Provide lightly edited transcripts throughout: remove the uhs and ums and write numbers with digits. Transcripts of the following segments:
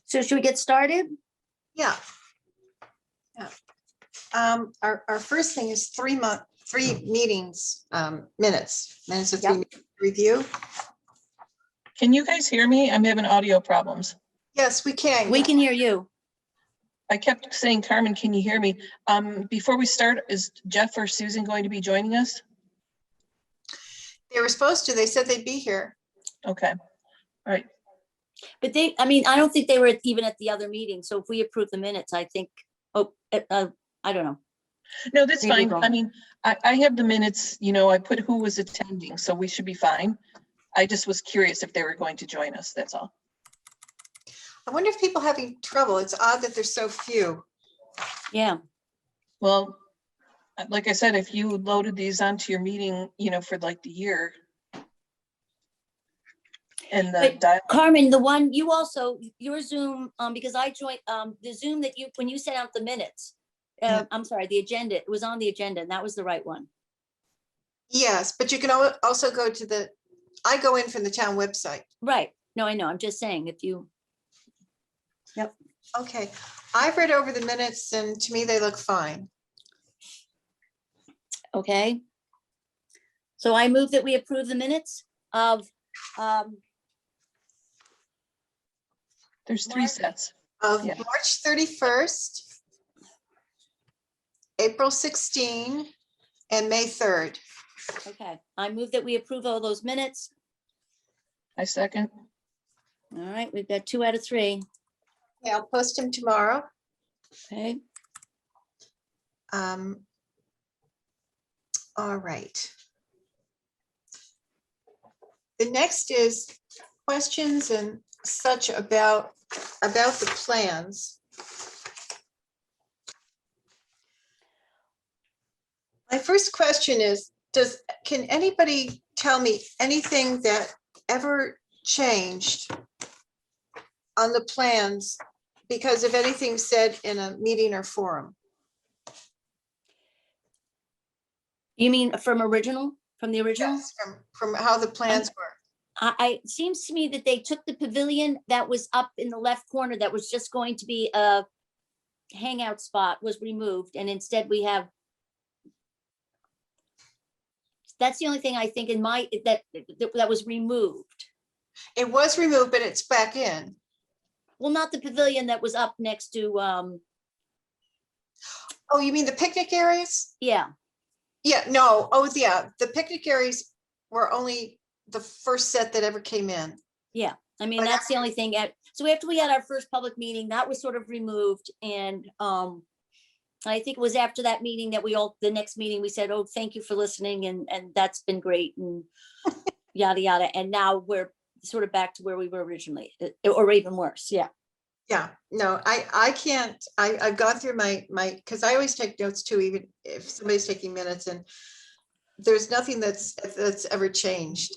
So should we get started? Yeah. Yeah. Our first thing is three meetings, minutes of Yep. 3 meetings review. Can you guys hear me? I'm having audio problems. Yes, we can. We can hear you. I kept saying, Carmen, can you hear me? Before we start, is Jeff or Susan going to be joining us? They were supposed to, they said they'd be here. Okay, all right. But I don't think they were even at the other meeting. So if we approve the minutes, I think, I don't know. No, that's Maybe fine. wrong. I mean, I have the minutes, I put who was attending, so we should be fine. I just was curious if they were going to join us, that's all. I wonder if people are having trouble. It's odd that there's so few. Yeah. Well, like I said, if you loaded these onto your meeting, for like the year. And the But dial. Carmen, the one you also, your Zoom, because I joined, the Zoom that when you sent out the minutes, Yeah. I'm sorry, the agenda, it was on the agenda and that was the right one. Yes, but you can also go to I go in from the town website. Right. No, I know. I'm just saying if you, Okay, I've read over the minutes and to me, they look fine. okay. So I move that we approve the minutes of, There's 3 Mark? sets. Of Yeah. March 31st, April 16, and May 3rd. okay. I move that we approve all those minutes. I second. All right, we've got 2 out of 3. Okay, I'll post them tomorrow. Okay. All right. The next is questions and such about the plans. My first question is, can anybody tell me anything that ever changed on the plans because of anything said in a meeting or forum? You mean from the original? Yes, from how the plans were. It seems to me that they took the pavilion that was up in the left corner that was just going to be a hangout spot was removed, and instead we have. That's the only thing I think that was removed. It was removed, but it's back in. Well, not the pavilion that was up next to, Oh, you mean the picnic areas? yeah, Yeah, no, oh, yeah, the picnic areas were only the first set that ever came in. yeah. I mean, But that's the only thing. So after we had our first public meeting, that was sort of removed, and I think it was after that meeting that the next meeting, we said, oh, thank you for listening, and that's been great, and yada, yada. And now we're sort of back to where we were originally, or even worse, yeah. Yeah, no, I can't, I've gone through my, because I always take notes too, even if somebody's taking minutes, and there's nothing that's ever changed.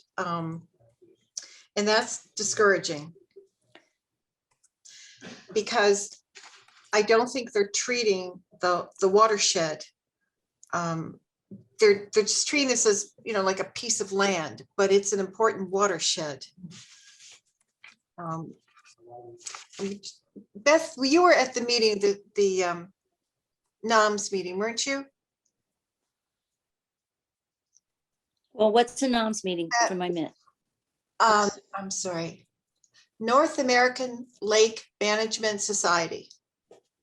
And that's discouraging. Because I don't think they're treating the watershed. They're just treating this as, like a piece of land, but it's an important watershed. Beth, you were at the meeting, the NOMS meeting, weren't you? Well, what's the NOMS meeting for my minute? I'm sorry. North American Lake Management Society.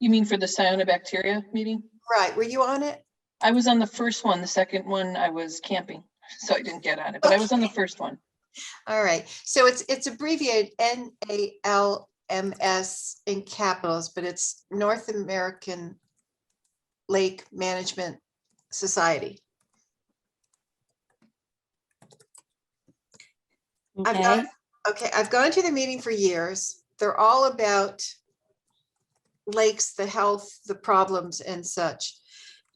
You mean for the cyanobacteria meeting? Right, were you on it? I was on the first one. The second one, I was camping, so I didn't get on it, but I was on the first one. All right, so it's abbreviated NALMS in capitals, but it's North American Lake Management Society. Okay, I've gone to the meeting for years. They're all about lakes, the health, the problems and such.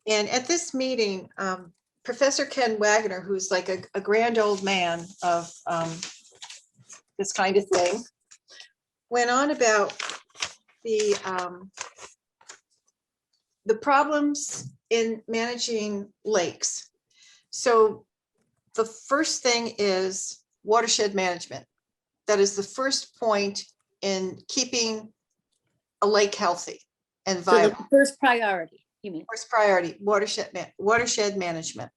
And at this meeting, Professor Ken Wagner, who's like a grand old man of this kind of thing, went on about the problems in managing lakes. So the first thing is watershed management. That is the first point in keeping a lake healthy and So the viable. first priority, you mean? First priority, watershed management.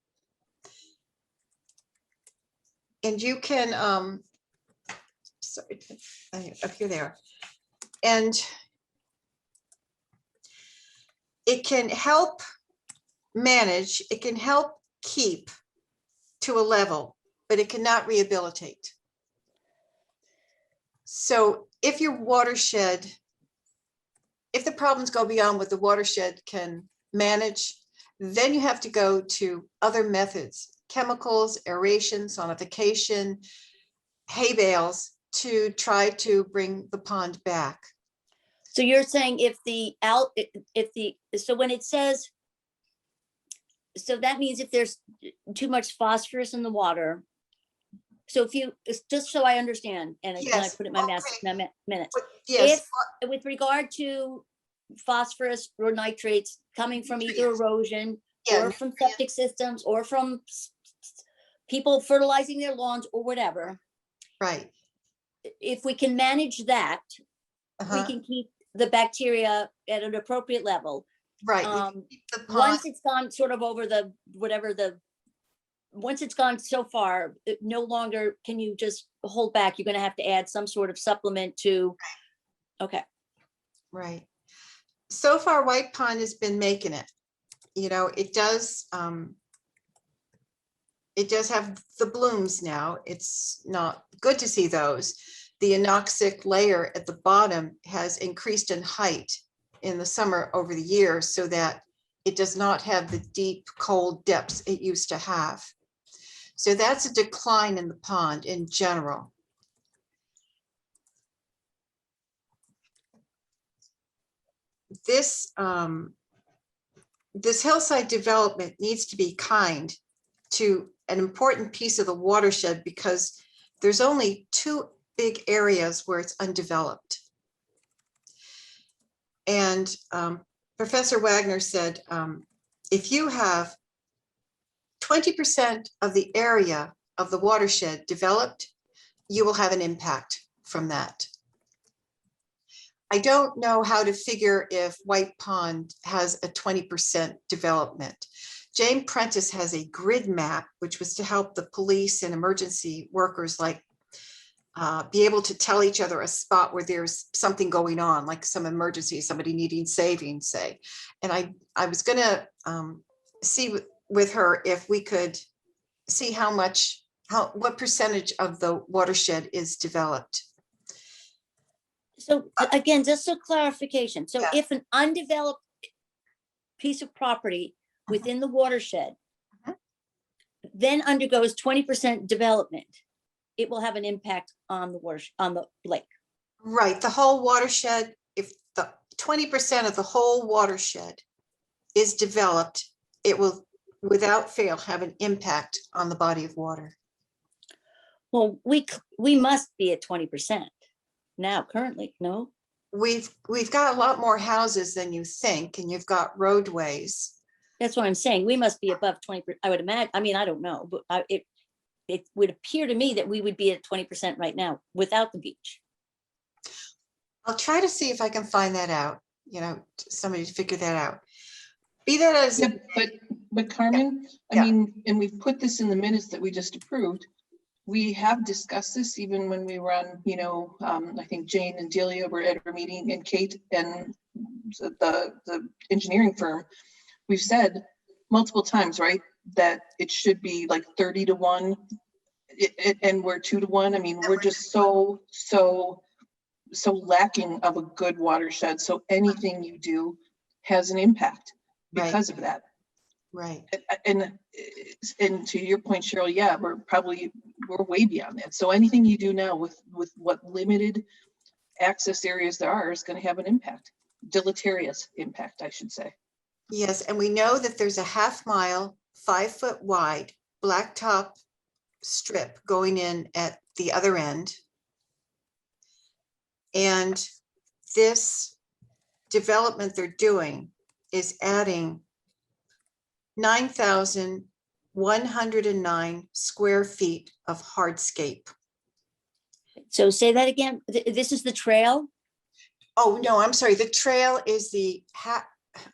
And you can, sorry, up here there. And it can help manage, it can help keep to a level, but it cannot rehabilitate. So if your watershed, if the problems go beyond what the watershed can manage, then you have to go to other methods, chemicals, aeration, sonification, hay bales, to try to bring the pond back. So you're saying so when it says, so that means if there's too much phosphorus in the water. So if you, just so I understand, and again, I Yes, put it in my okay. minutes. Yes, If, with regard to phosphorus or nitrates coming from either Nutrients. erosion Yeah, or from septic systems or from people fertilizing their lawns or whatever, right. if we can manage that, we Uh-huh. can keep the bacteria at an appropriate level. Right. We can keep the pond. Once it's gone sort of over the, once it's gone so far, no longer can you just hold back. You're gonna have to add some sort of supplement to, okay. Right. So far, White Pond has been making it. You know, it does have the blooms now. It's not good to see those. The anoxic layer at the bottom has increased in height in the summer over the years so that it does not have the deep, cold depths it used to have. So that's a decline in the pond in general. This hillside development needs to be kind to an important piece of the watershed because there's only two big areas where it's undeveloped. And Professor Wagner said, if you have 20% of the area of the watershed developed, you will have an impact from that. I don't know how to figure if White Pond has a 20% development. Jane Prentice has a grid map, which was to help the police and emergency workers be able to tell each other a spot where there's something going on, like some emergency, somebody needing saving, say. And I was gonna see with her if we could see what percentage of the watershed is developed. So again, just a clarification. So Yeah. if an undeveloped piece of property within the watershed then undergoes 20% development, it will have an impact on the water, on the lake. Right, the whole watershed, if the 20% of the whole watershed is developed, it will without fail have an impact on the body of water. Well, we must be at 20% now currently, no? We've got a lot more houses than you think, and you've got roadways. That's what I'm saying. We must be above 20%. I would imagine, I mean, I don't know, but it would appear to me that we would be at 20% right now without the beach. I'll try to see if I can find that out, you know, somebody to figure that out. Be that as Yeah, but Carmen, Yeah. I mean, and we've put this in the minutes that we just approved. We have discussed this even when we were on, you know, I think Jane and Delia were at our meeting, and Kate and the engineering firm. We've said multiple times, right, that it should be like 30-1, and we're 2-1. I mean, we're just so lacking of a good watershed. So anything you do has an impact because of that. right. And to your point, Cheryl, yeah, we're way beyond that. So anything you do now with what limited access areas there are is going to have an impact, deleterious impact, I should say. Yes, and we know that there's a 1/2 mile, 5-foot wide blacktop strip going in at the other end. And this development they're doing is adding 9,109 square feet of hardscape. So say that again. This is the trail? Oh, no, I'm sorry. The trail is the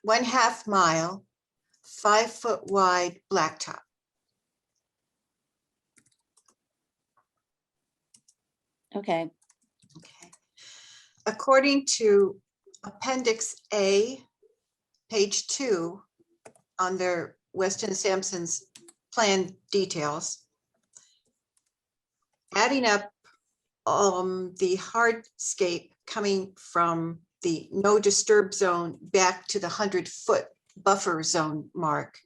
1/2 mile, 5-foot wide blacktop. Okay, Okay. According to Appendix A, page 2, on their Weston Sampson's plan details, adding up the hardscape coming from the no disturb zone back to the 100-foot buffer zone mark,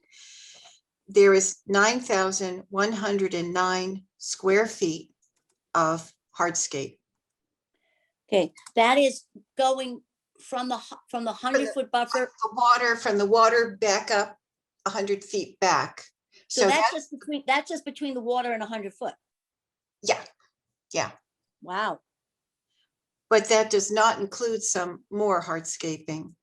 there is 9,109 square feet of hardscape. okay, that is going from the 100-foot buffer. From the water back up 100 feet back. So that's just between the water and 100-foot. Yeah, yeah. Wow. But that does not include some more hardscaping.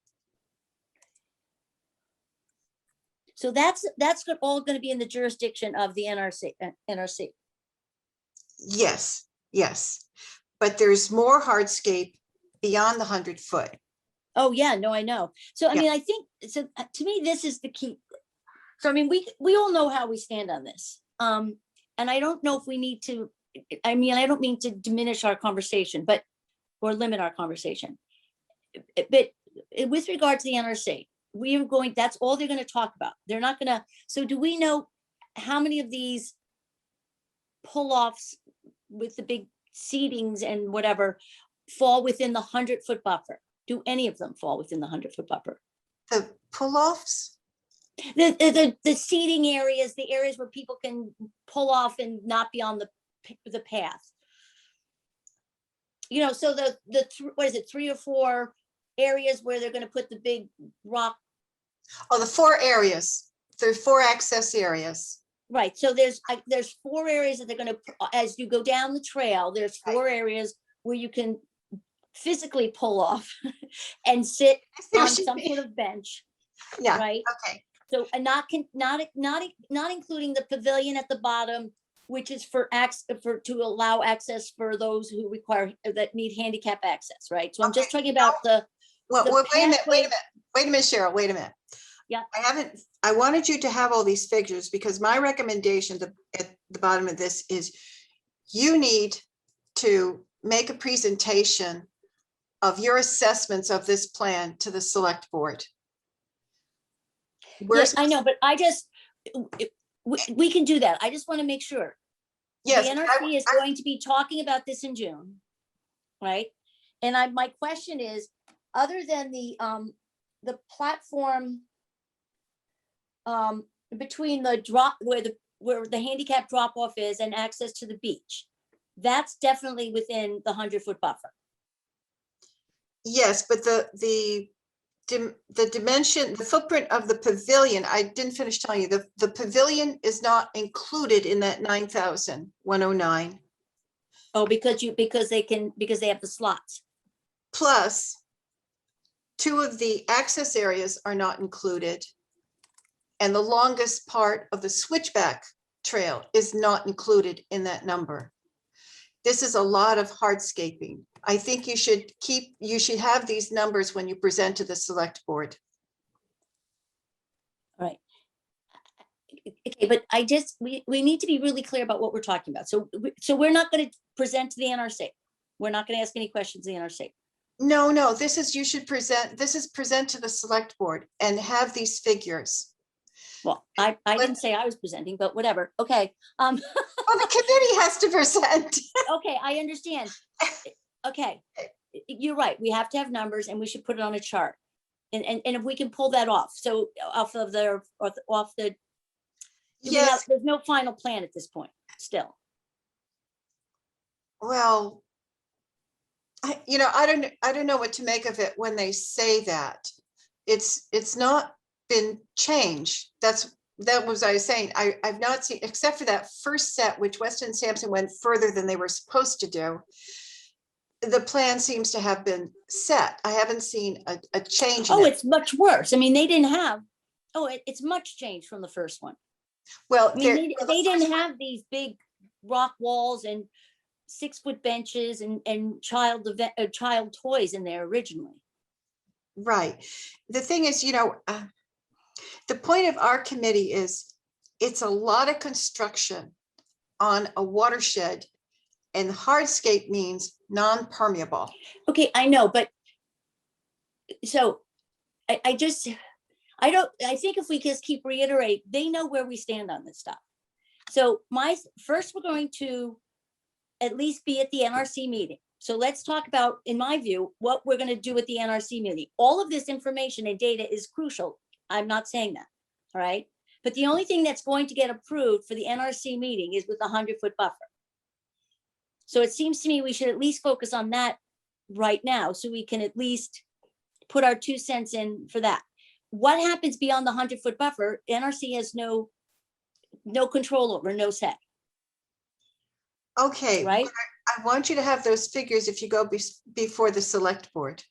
So that's all going to be in the jurisdiction of the NRC. Yes, yes. But there's more hardscape beyond the 100-foot. Oh, yeah, no, I know. So, I Yeah. mean, I think, so to me, this is the key. So, I mean, we all know how we stand on this. And I don't know if we need to, I mean, I don't mean to diminish our conversation, or limit our conversation. But with regard to the NRC, that's all they're going to talk about. They're not going to, so do we know how many of these pull-offs with the big seedings and whatever fall within the 100-foot buffer? Do any of them fall within the 100-foot buffer? The pull-offs? The seating areas, the areas where people can pull off and not be on the path. You know, so what is it, 3 or 4 areas where they're going to put the big rock. Oh, the 4 areas. There's 4 access areas. Right. So there's 4 areas that they're going to, as you go down the trail, there's 4 areas where you can physically pull off and sit on some sort of bench. Yeah. Right. Okay. So, and not including the pavilion at the bottom, which is to allow access for those who that need handicap access, right? So I'm just talking about Well, the wait a minute, pathway. wait a minute, Cheryl, wait a minute. Yeah. I wanted you to have all these figures because my recommendation at the bottom of this is you need to make a presentation of your assessments of this plan to the select board. Yes, I know, but we can do that. I just want to make sure. Yes, The NRC is going to be talking about this in June, right? And my question is, other than the platform between the drop where the handicap drop off is and access to the beach, that's definitely within the 100-foot buffer. yes, but the dimension, the footprint of the pavilion, I didn't finish telling you, the pavilion is not included in that 9,109. Oh, because they have the slots. Plus, 2 of the access areas are not included. And the longest part of the switchback trail is not included in that number. This is a lot of hardscaping. I think you should have these numbers when you present to the select board. All right. Okay, but we need to be really clear about what we're talking about. So we're not going to present to the NRC. We're not going to ask any questions to the NRC. No, this is present to the select board and have these figures. Well, I didn't say I was presenting, but whatever. Okay. Well, the committee has to present. Okay, I understand. Okay, you're right. We have to have numbers and we should put it on a chart. And if we can pull that off, so Yes. There's no final plan at this point still. Well, I don't know what to make of it when they say that. It's not been changed. That was I was saying. I've not seen, except for that first set, which Weston Sampson went further than they were supposed to do. The plan seems to have been set. I haven't seen a change. Oh, it's much worse. I mean, they didn't have. Oh, it's much changed from the first one. Well, I mean, they didn't have these big rock walls and 6-foot benches and child toys in there originally. Right. The thing is, the point of our committee is it's a lot of construction on a watershed, and hardscape means non-permeable. Okay, I know, but so I think if we just keep reiterate, they know where we stand on this stuff. So first, we're going to at least be at the NRC meeting. So let's talk about, in my view, what we're going to do at the NRC meeting. All of this information and data is crucial. I'm not saying that, all right? But the only thing that's going to get approved for the NRC meeting is with the 100-foot buffer. So it seems to me we should at least focus on that right now, so we can at least put our 2 cents in for that. What happens beyond the 100-foot buffer, NRC has no control over, no say, Okay, right? I want you to have those figures if you go before the select board.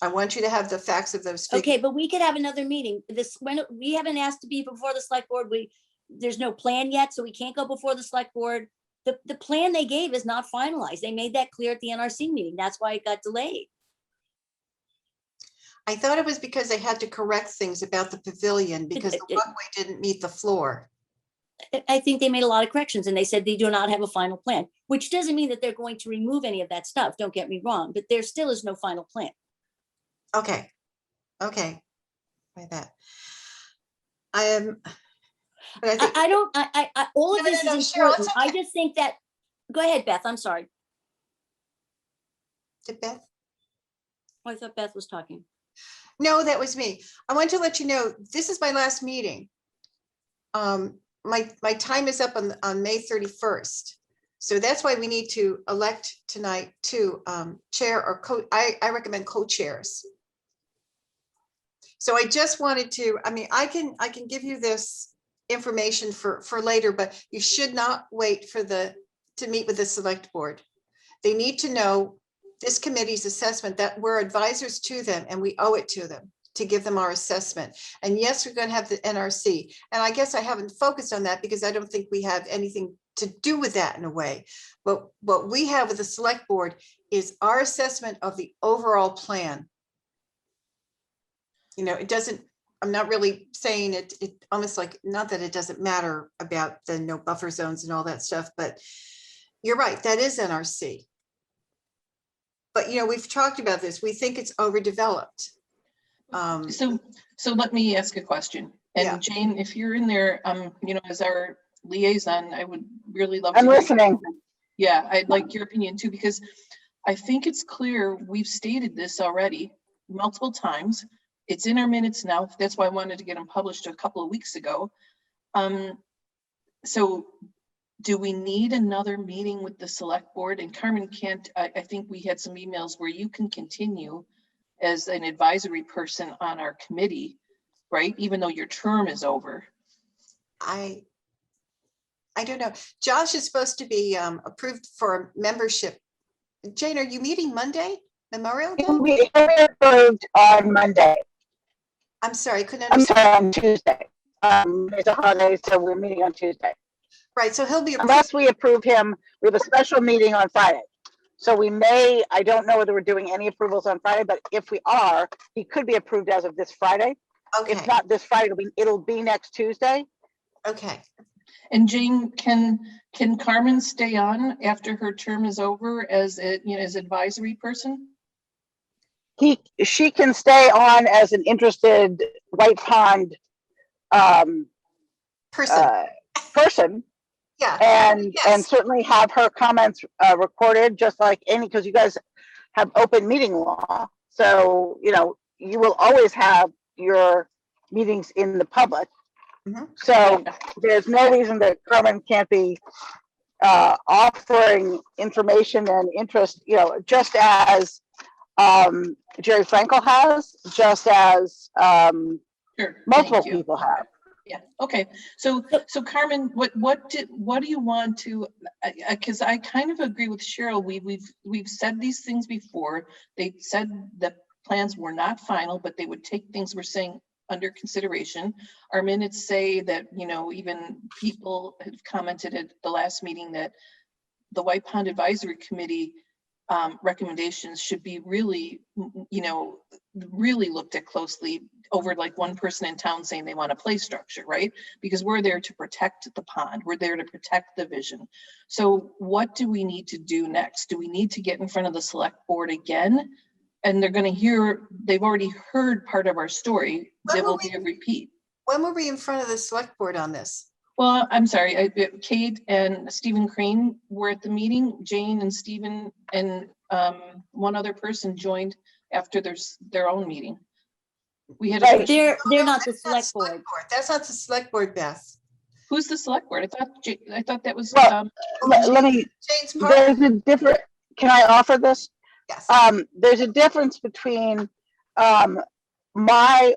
I want you to have the facts of those figures. Okay, but we could have another meeting. When we haven't asked to be before the select board, there's no plan yet, so we can't go before the select board. The plan they gave is not finalized. They made that clear at the NRC meeting. That's why it got delayed. I thought it was because they had to correct things about the pavilion because the walkway didn't meet the floor. I think they made a lot of corrections, and they said they do not have a final plan, which doesn't mean that they're going to remove any of that stuff. Don't get me wrong, but there still is no final plan. Okay. By that. I am. But I think. I don't, all of No, this no, is Cheryl, important. it's I okay. just think that, go ahead, Beth, I'm sorry. Did Beth? I thought Beth was talking. No, that was me. I want to let you know, this is my last meeting. My time is up on May 31st. So that's why we need to elect tonight to chair or I recommend co-chairs. So I just wanted to, I can give you this information for later, but you should not wait to meet with the select board. They need to know this committee's assessment, that we're advisors to them and we owe it to them to give them our assessment. And yes, we're going to have the NRC. And I guess I haven't focused on that because I don't think we have anything to do with that in a way. But what we have with the select board is our assessment of the overall plan. It doesn't, I'm not really saying it almost like, not that it doesn't matter about the no buffer zones and all that stuff, but you're right, that is NRC. But, we've talked about this. We think it's overdeveloped. So let me ask a question. And Yeah. Jane, if you're in there, as our liaison, I would really love I'm to. listening. Yeah, I'd like your opinion too, because I think it's clear we've stated this already multiple times. It's in our minutes now. That's why I wanted to get them published a couple of weeks ago. So do we need another meeting with the select board? And Carmen can't, I think we had some emails where you can continue as an advisory person on our committee, right? Even though your term is over. I don't know. Josh is supposed to be approved for membership. Jane, are you meeting Monday, Memorial Day? We approved on Monday. I'm sorry, I couldn't I'm understand. sorry, on Tuesday. It's a holiday, so we're meeting on Tuesday. Right, so he'll be approved. Unless we approve him, we have a special meeting on Friday. So we may, I don't know whether we're doing any approvals on Friday, but if we are, he could be approved as of this Friday. Okay, If not this Friday, it'll be next Tuesday. okay. And Jane, can Carmen stay on after her term is over as as advisory person? She can stay on as an interested White Pond person. Yeah. And Yes. certainly have her comments recorded, just like any, because you guys have open meeting law. So, you will always have your meetings in the public. Mhm. So there's no reason that Carmen can't be offering information and interest, just as Jerry Frankel has, just as Sure. multiple Thank you. people have. Yeah. Okay. So Carmen, what do you want to? Because I kind of agree with Cheryl. We've said these things before. They said the plans were not final, but they would take things we're saying under consideration. Our minutes say that even people have commented at the last meeting that the White Pond Advisory Committee recommendations should be really, really looked at closely over like one person in town saying they want a play structure, right? Because we're there to protect the pond. We're there to protect the vision. So what do we need to do next? Do we need to get in front of the select board again? And they're going to hear, they've already heard part of our story. There will be a repeat. When were we in front of the select board on this? Well, I'm sorry, Kate and Stephen Crane were at the meeting. Jane and Stephen and one other person joined after their own meeting. We had Right. They're not the That's not select board. That's not the select board, Beth. Who's the select board? I thought that was Well, let me, Jane's part. there's a different, can I offer this? Yes. There's a difference between my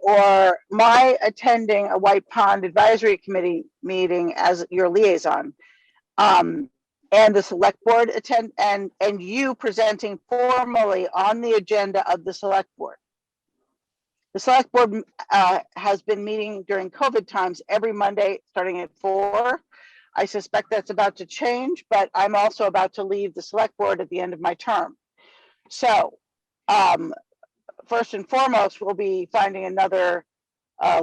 attending a White Pond Advisory Committee meeting as your liaison, and the select board and you presenting formally on the agenda of the select board. The select board has been meeting during COVID times every Monday starting at 4. I suspect that's about to change, but I'm also about to leave the select board at the end of my term. So first and foremost, we'll be finding another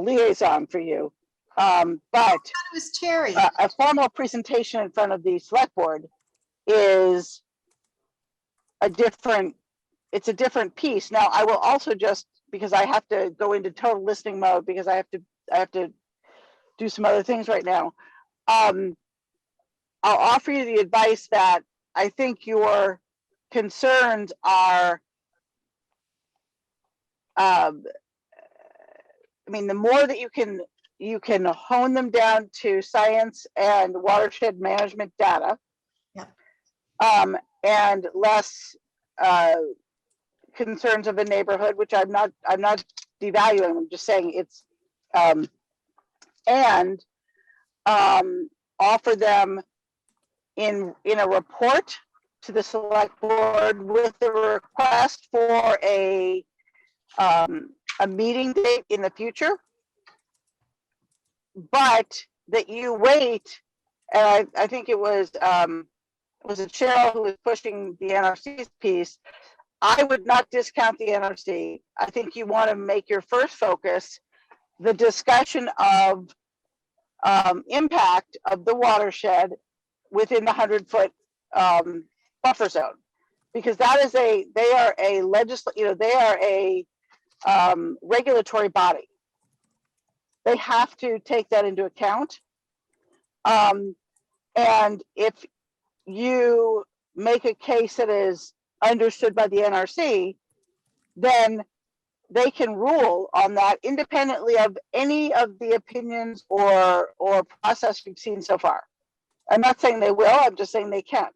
liaison for you. But It was Terry. a formal presentation in front of the select board is it's a different piece. Now, I will also just, because I have to go into total listening mode because I have to do some other things right now. I'll offer you the advice that I think your concerns are, I mean, the more that you can hone them down to science and watershed management data. Yeah. And less concerns of a neighborhood, which I'm not devaluing. I'm just saying it's and offer them in a report to the select board with the request for a meeting date in the future, but that you wait. And I think it was Cheryl who was pushing the NRC's piece. I would not discount the NRC. I think you want to make your first focus the discussion of impact of the watershed within the 100-foot buffer zone, because that is they are a regulatory body. They have to take that into account. And if you make a case that is understood by the NRC, then they can rule on that independently of any of the opinions or process we've seen so far. I'm not saying they will, I'm just saying they can.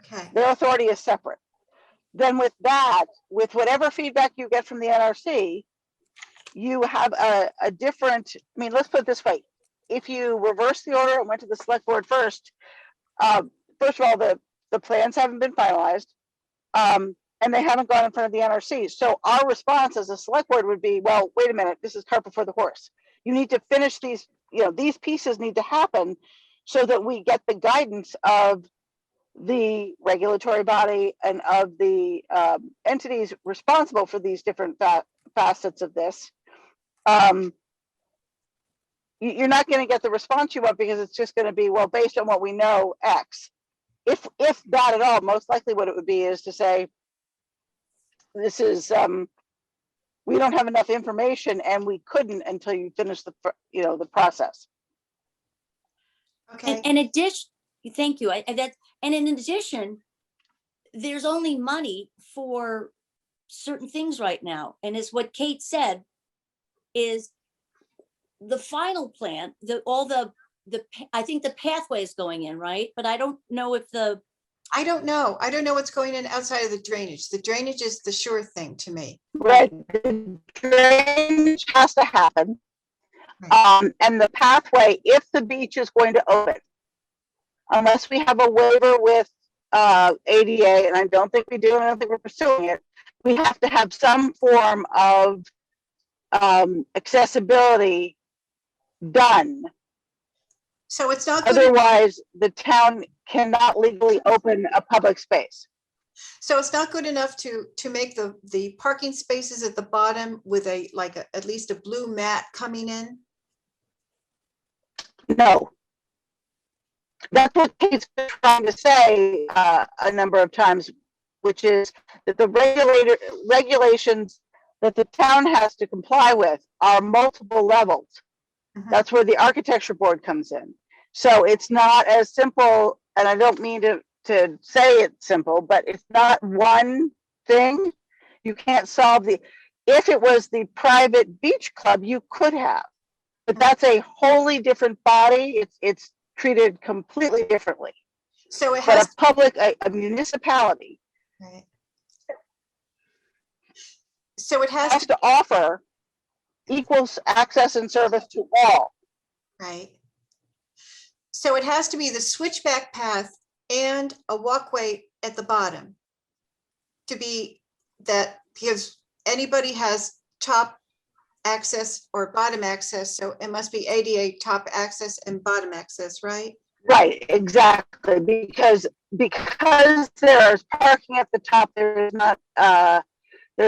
Okay. Their authority is separate. Then with that, with whatever feedback you get from the NRC, you have a different, I mean, let's put it this way. If you reverse the order and went to the select board first of all, the plans haven't been finalized. And they haven't gone in front of the NRC. So our response as a select board would be, well, wait a minute, this is cart before the horse. You need to finish these, these pieces need to happen so that we get the guidance of the regulatory body and of the entities responsible for these different facets of this. You're not going to get the response you want because it's just going to be, well, based on what we know, X. If that at all, most likely what it would be is to say, this is we don't have enough information and we couldn't until you finish the process. Okay. And in addition, thank you. And in addition, there's only money for certain things right now. And as what Kate said, is the final plan, I think the pathway is going in, right? But I don't know if I don't know what's going in outside of the drainage. The drainage is the sure thing to me. Right, the drainage has to happen. And the pathway, if the beach is going to open, unless we have a waiver with ADA, and I don't think we do, and I don't think we're pursuing it, we have to have some form of accessibility done. So it's not. Gonna, otherwise, the town cannot legally open a public space. So it's not good enough to make the parking spaces at the bottom with at least a blue mat coming in? No. That's what Kate's been trying to say a number of times, which is that the regulations that the town has to comply with are multiple levels. Mhm. That's where the architecture board comes in. So it's not as simple, and I don't mean to say it's simple, but it's not one thing. You can't solve if it was the private beach club, you could have, but that's a wholly different body. It's treated completely differently. So it But has, a public, a municipality right. So it has has to, to offer equal access and service to all. right. So it has to be the switchback path and a walkway at the bottom to be that, because anybody has top access or bottom access, so it must be ADA top access and bottom access, right? Right, exactly, because there's parking at the top, there's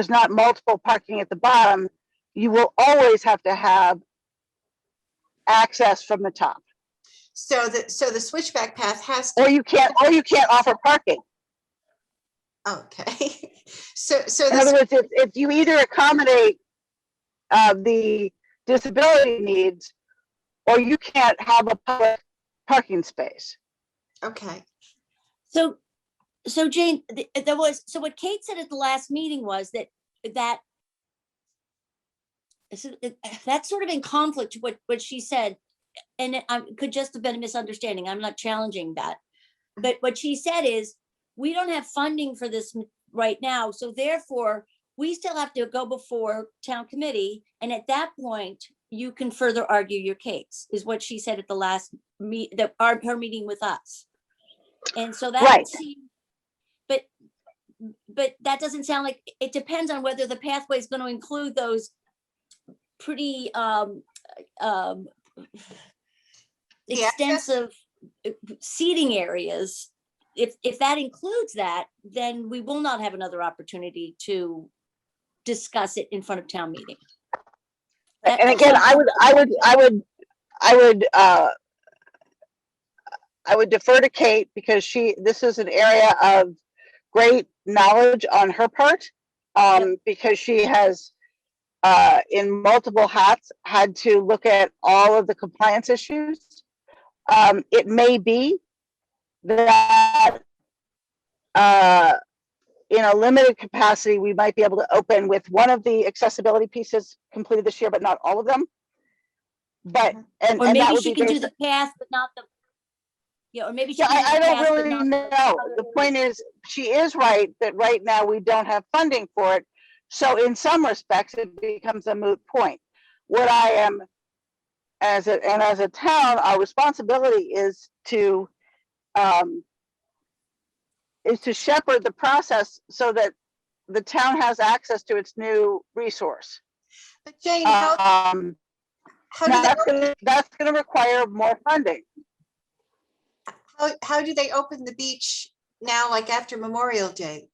not multiple parking at the bottom. You will always have to have access from the top, So the switchback path has to, or you can't offer parking. okay. So In other this, words, if you either accommodate the disability needs, or you can't have a public parking space. okay, So Jane, so what Kate said at the last meeting was that that's sort of in conflict with what she said. And it could just have been a misunderstanding. I'm not challenging that. But what she said is, we don't have funding for this right now. So therefore, we still have to go before town committee. And at that point, you can further argue your case, is what she said at the last her meeting with us. And so that Right. seemed, but that doesn't sound like, it depends on whether the pathway is going to include those pretty extensive seating areas. If that includes that, then we will not have another opportunity to discuss it in front of town meeting. And again, I would defer to Kate, because this is an area of great knowledge on her part, because she has in multiple hats had to look at all of the compliance issues. It may be that in a limited capacity, we might be able to open with one of the accessibility pieces completed this year, but not all of them. But, Or and that maybe would she be can do based, the path, but not the, or maybe she yeah, can do I the don't path, but really not know. other The point is, she is right that right now we don't have funding for it. So in some respects, it becomes a moot point. What I am, as a town, our responsibility is to shepherd the process so that the town has access to its new resource. but Jane, how Now do that's gonna require more funding. how do they open the beach now, like after Memorial Day,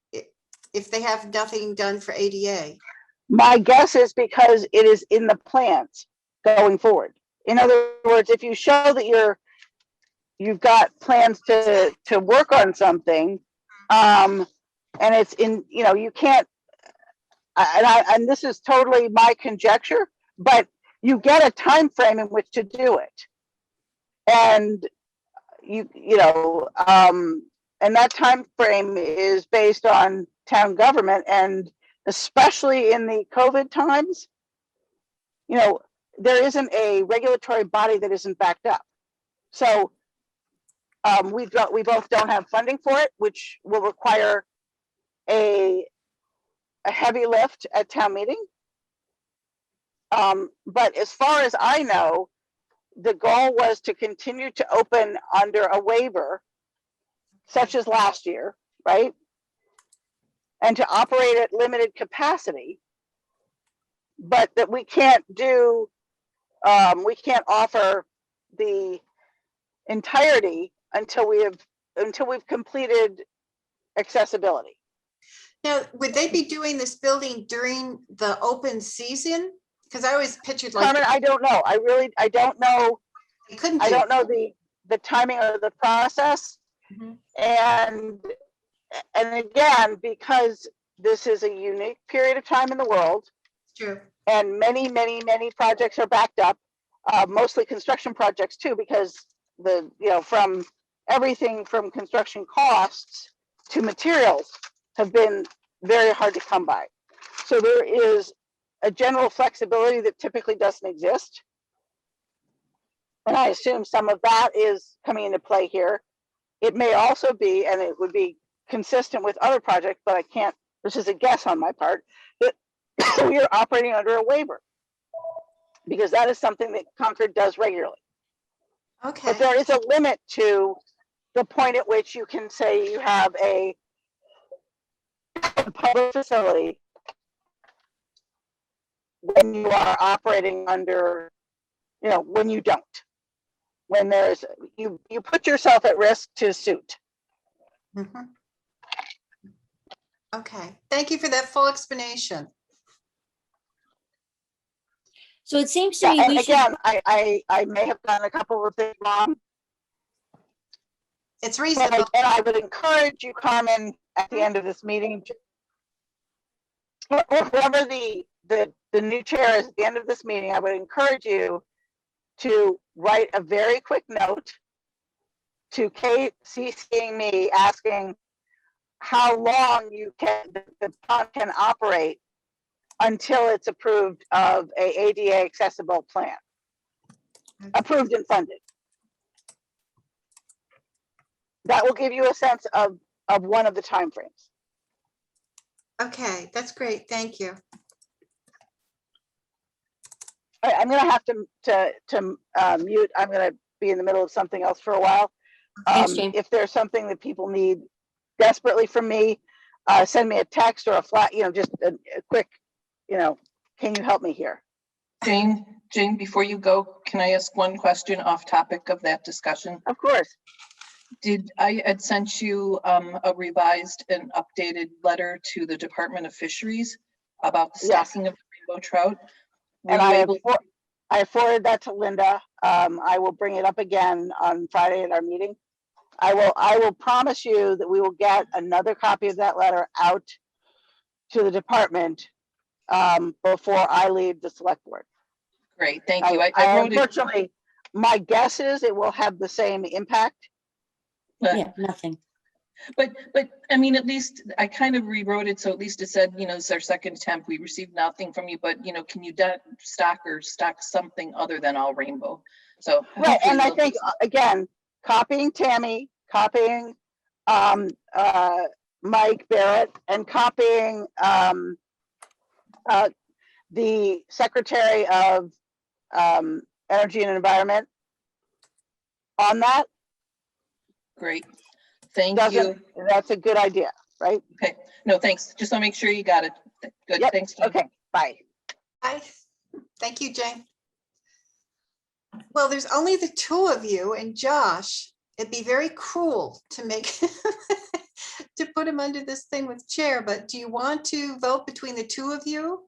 if they have nothing done for ADA? My guess is because it is in the plans going forward. In other words, if you show that you've got plans to work on something, and it's in, you can't, and this is totally my conjecture, but you get a time frame in which to do it. And and that time frame is based on town government, and especially in the COVID times, there isn't a regulatory body that isn't backed up. So we both don't have funding for it, which will require a heavy lift at town meeting. But as far as I know, the goal was to continue to open under a waiver, such as last year, right? And to operate at limited capacity, but that we can't offer the entirety until we have we've completed accessibility. Now, would they be doing this building during the open season? Because I always pictured like Carmen, I don't know. I don't know. they couldn't I do don't know the timing of the process. Mhm. And again, because this is a unique period of time in the world, True. and many projects are backed up, mostly construction projects too, because from everything from construction costs to materials have been very hard to come by. So there is a general flexibility that typically doesn't exist. And I assume some of that is coming into play here. It may also be, and it would be consistent with other projects, but I can't, this is a guess on my part, that we are operating under a waiver, because that is something that Concord does regularly. Okay. But there is a limit to the point at which you can say you have a public facility when you are operating under, when you don't. When there's, you put yourself at risk to suit. Mhm. Okay, thank you for that full explanation. So it seems to Yeah, me and we should, again, I may have done a couple of things wrong, It's but reasonable. I would encourage you, Carmen, at the end of this meeting, or whoever the new chair is at the end of this meeting, I would encourage you to write a very quick note to Kate, CCing me, asking how long the pond can operate until it's approved of a ADA accessible plan, approved and funded. That will give you a sense of one of the timeframes. Okay, that's great. Thank you. All right, I'm gonna have to mute. I'm gonna be in the middle of something else for a while. Thanks, Jane. If there's something that people need desperately from me, send me a text or a flat, just a quick, can you help me here? Jane, before you go, can I ask one question off topic of that discussion? Of course. I had sent you a revised and updated letter to the Department of Fisheries about the Yes. stocking of the rainbow trout. Were And you I forwarded that to Linda. I will bring it up again on Friday at our meeting. I will promise you that we will get another copy of that letter out to the department before I leave the select board. Great, thank you. I wrote it. Unfortunately, my guess is it will have the same impact. Yeah, nothing. But I mean, at least I kind of rewrote it, so at least it said, it's our second attempt. We received nothing from you, but can you stock something other than all rainbow? So Right, and I hopefully think again, copying Tammy, copying Mike Barrett, and copying the Secretary of Energy and Environment on that. great. Thank you. That's a good idea, right? Okay, no, thanks. Just want to make sure you got it. Good, Yep. thanks. Jane. Okay, bye. Hi. Thank you, Jane. Well, there's only the two of you and Josh. It'd be very cruel to make to put him under this thing with chair, but do you want to vote between the two of you?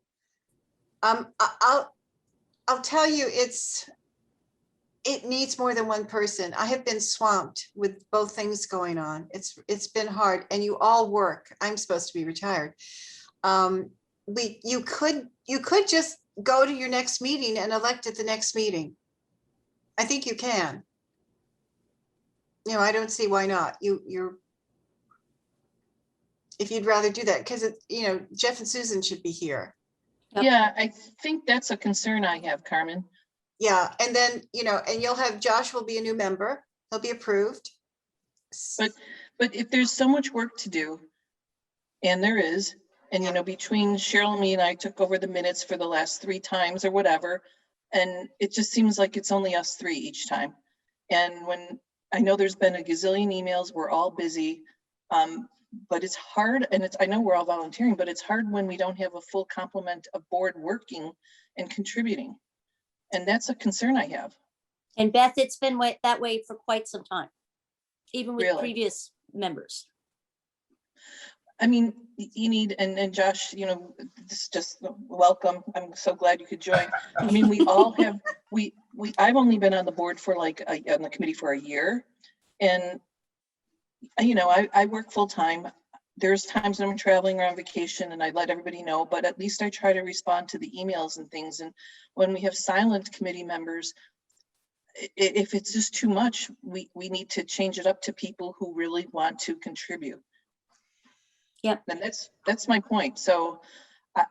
I'll tell you, it needs more than one person. I have been swamped with both things going on. It's been hard, and you all work. I'm supposed to be retired. You could just go to your next meeting and elect at the next meeting. I think you can. I don't see why not. If you'd rather do that, because Jeff and Susan should be here. Yep. Yeah, I think that's a concern I have, Carmen. Yeah, and then, and you'll have, Josh will be a new member. He'll be approved. But if there's so much work to do, and there is, and between Cheryl and me, and I took over the minutes for the last 3 times or whatever, and it just seems like it's only us 3 each time. And when I know there's been a gazillion emails, we're all busy, but it's hard, and I know we're all volunteering, but it's hard when we don't have a full complement of board working and contributing. And that's a concern I have. And Beth, it's been that way for quite some time. even with Really? previous members. I mean, you need, and Josh, you know, this is just welcome. I'm so glad you could join. I mean, we all have, I've only been on the board for like, on the committee for a year. And, you know, I work full time. There's times when I'm traveling or on vacation and I let everybody know, but at least I try to respond to the emails and things. And when we have silent committee members, if it's just too much, we need to change it up to people who really want to contribute. Yep. And that's my point. So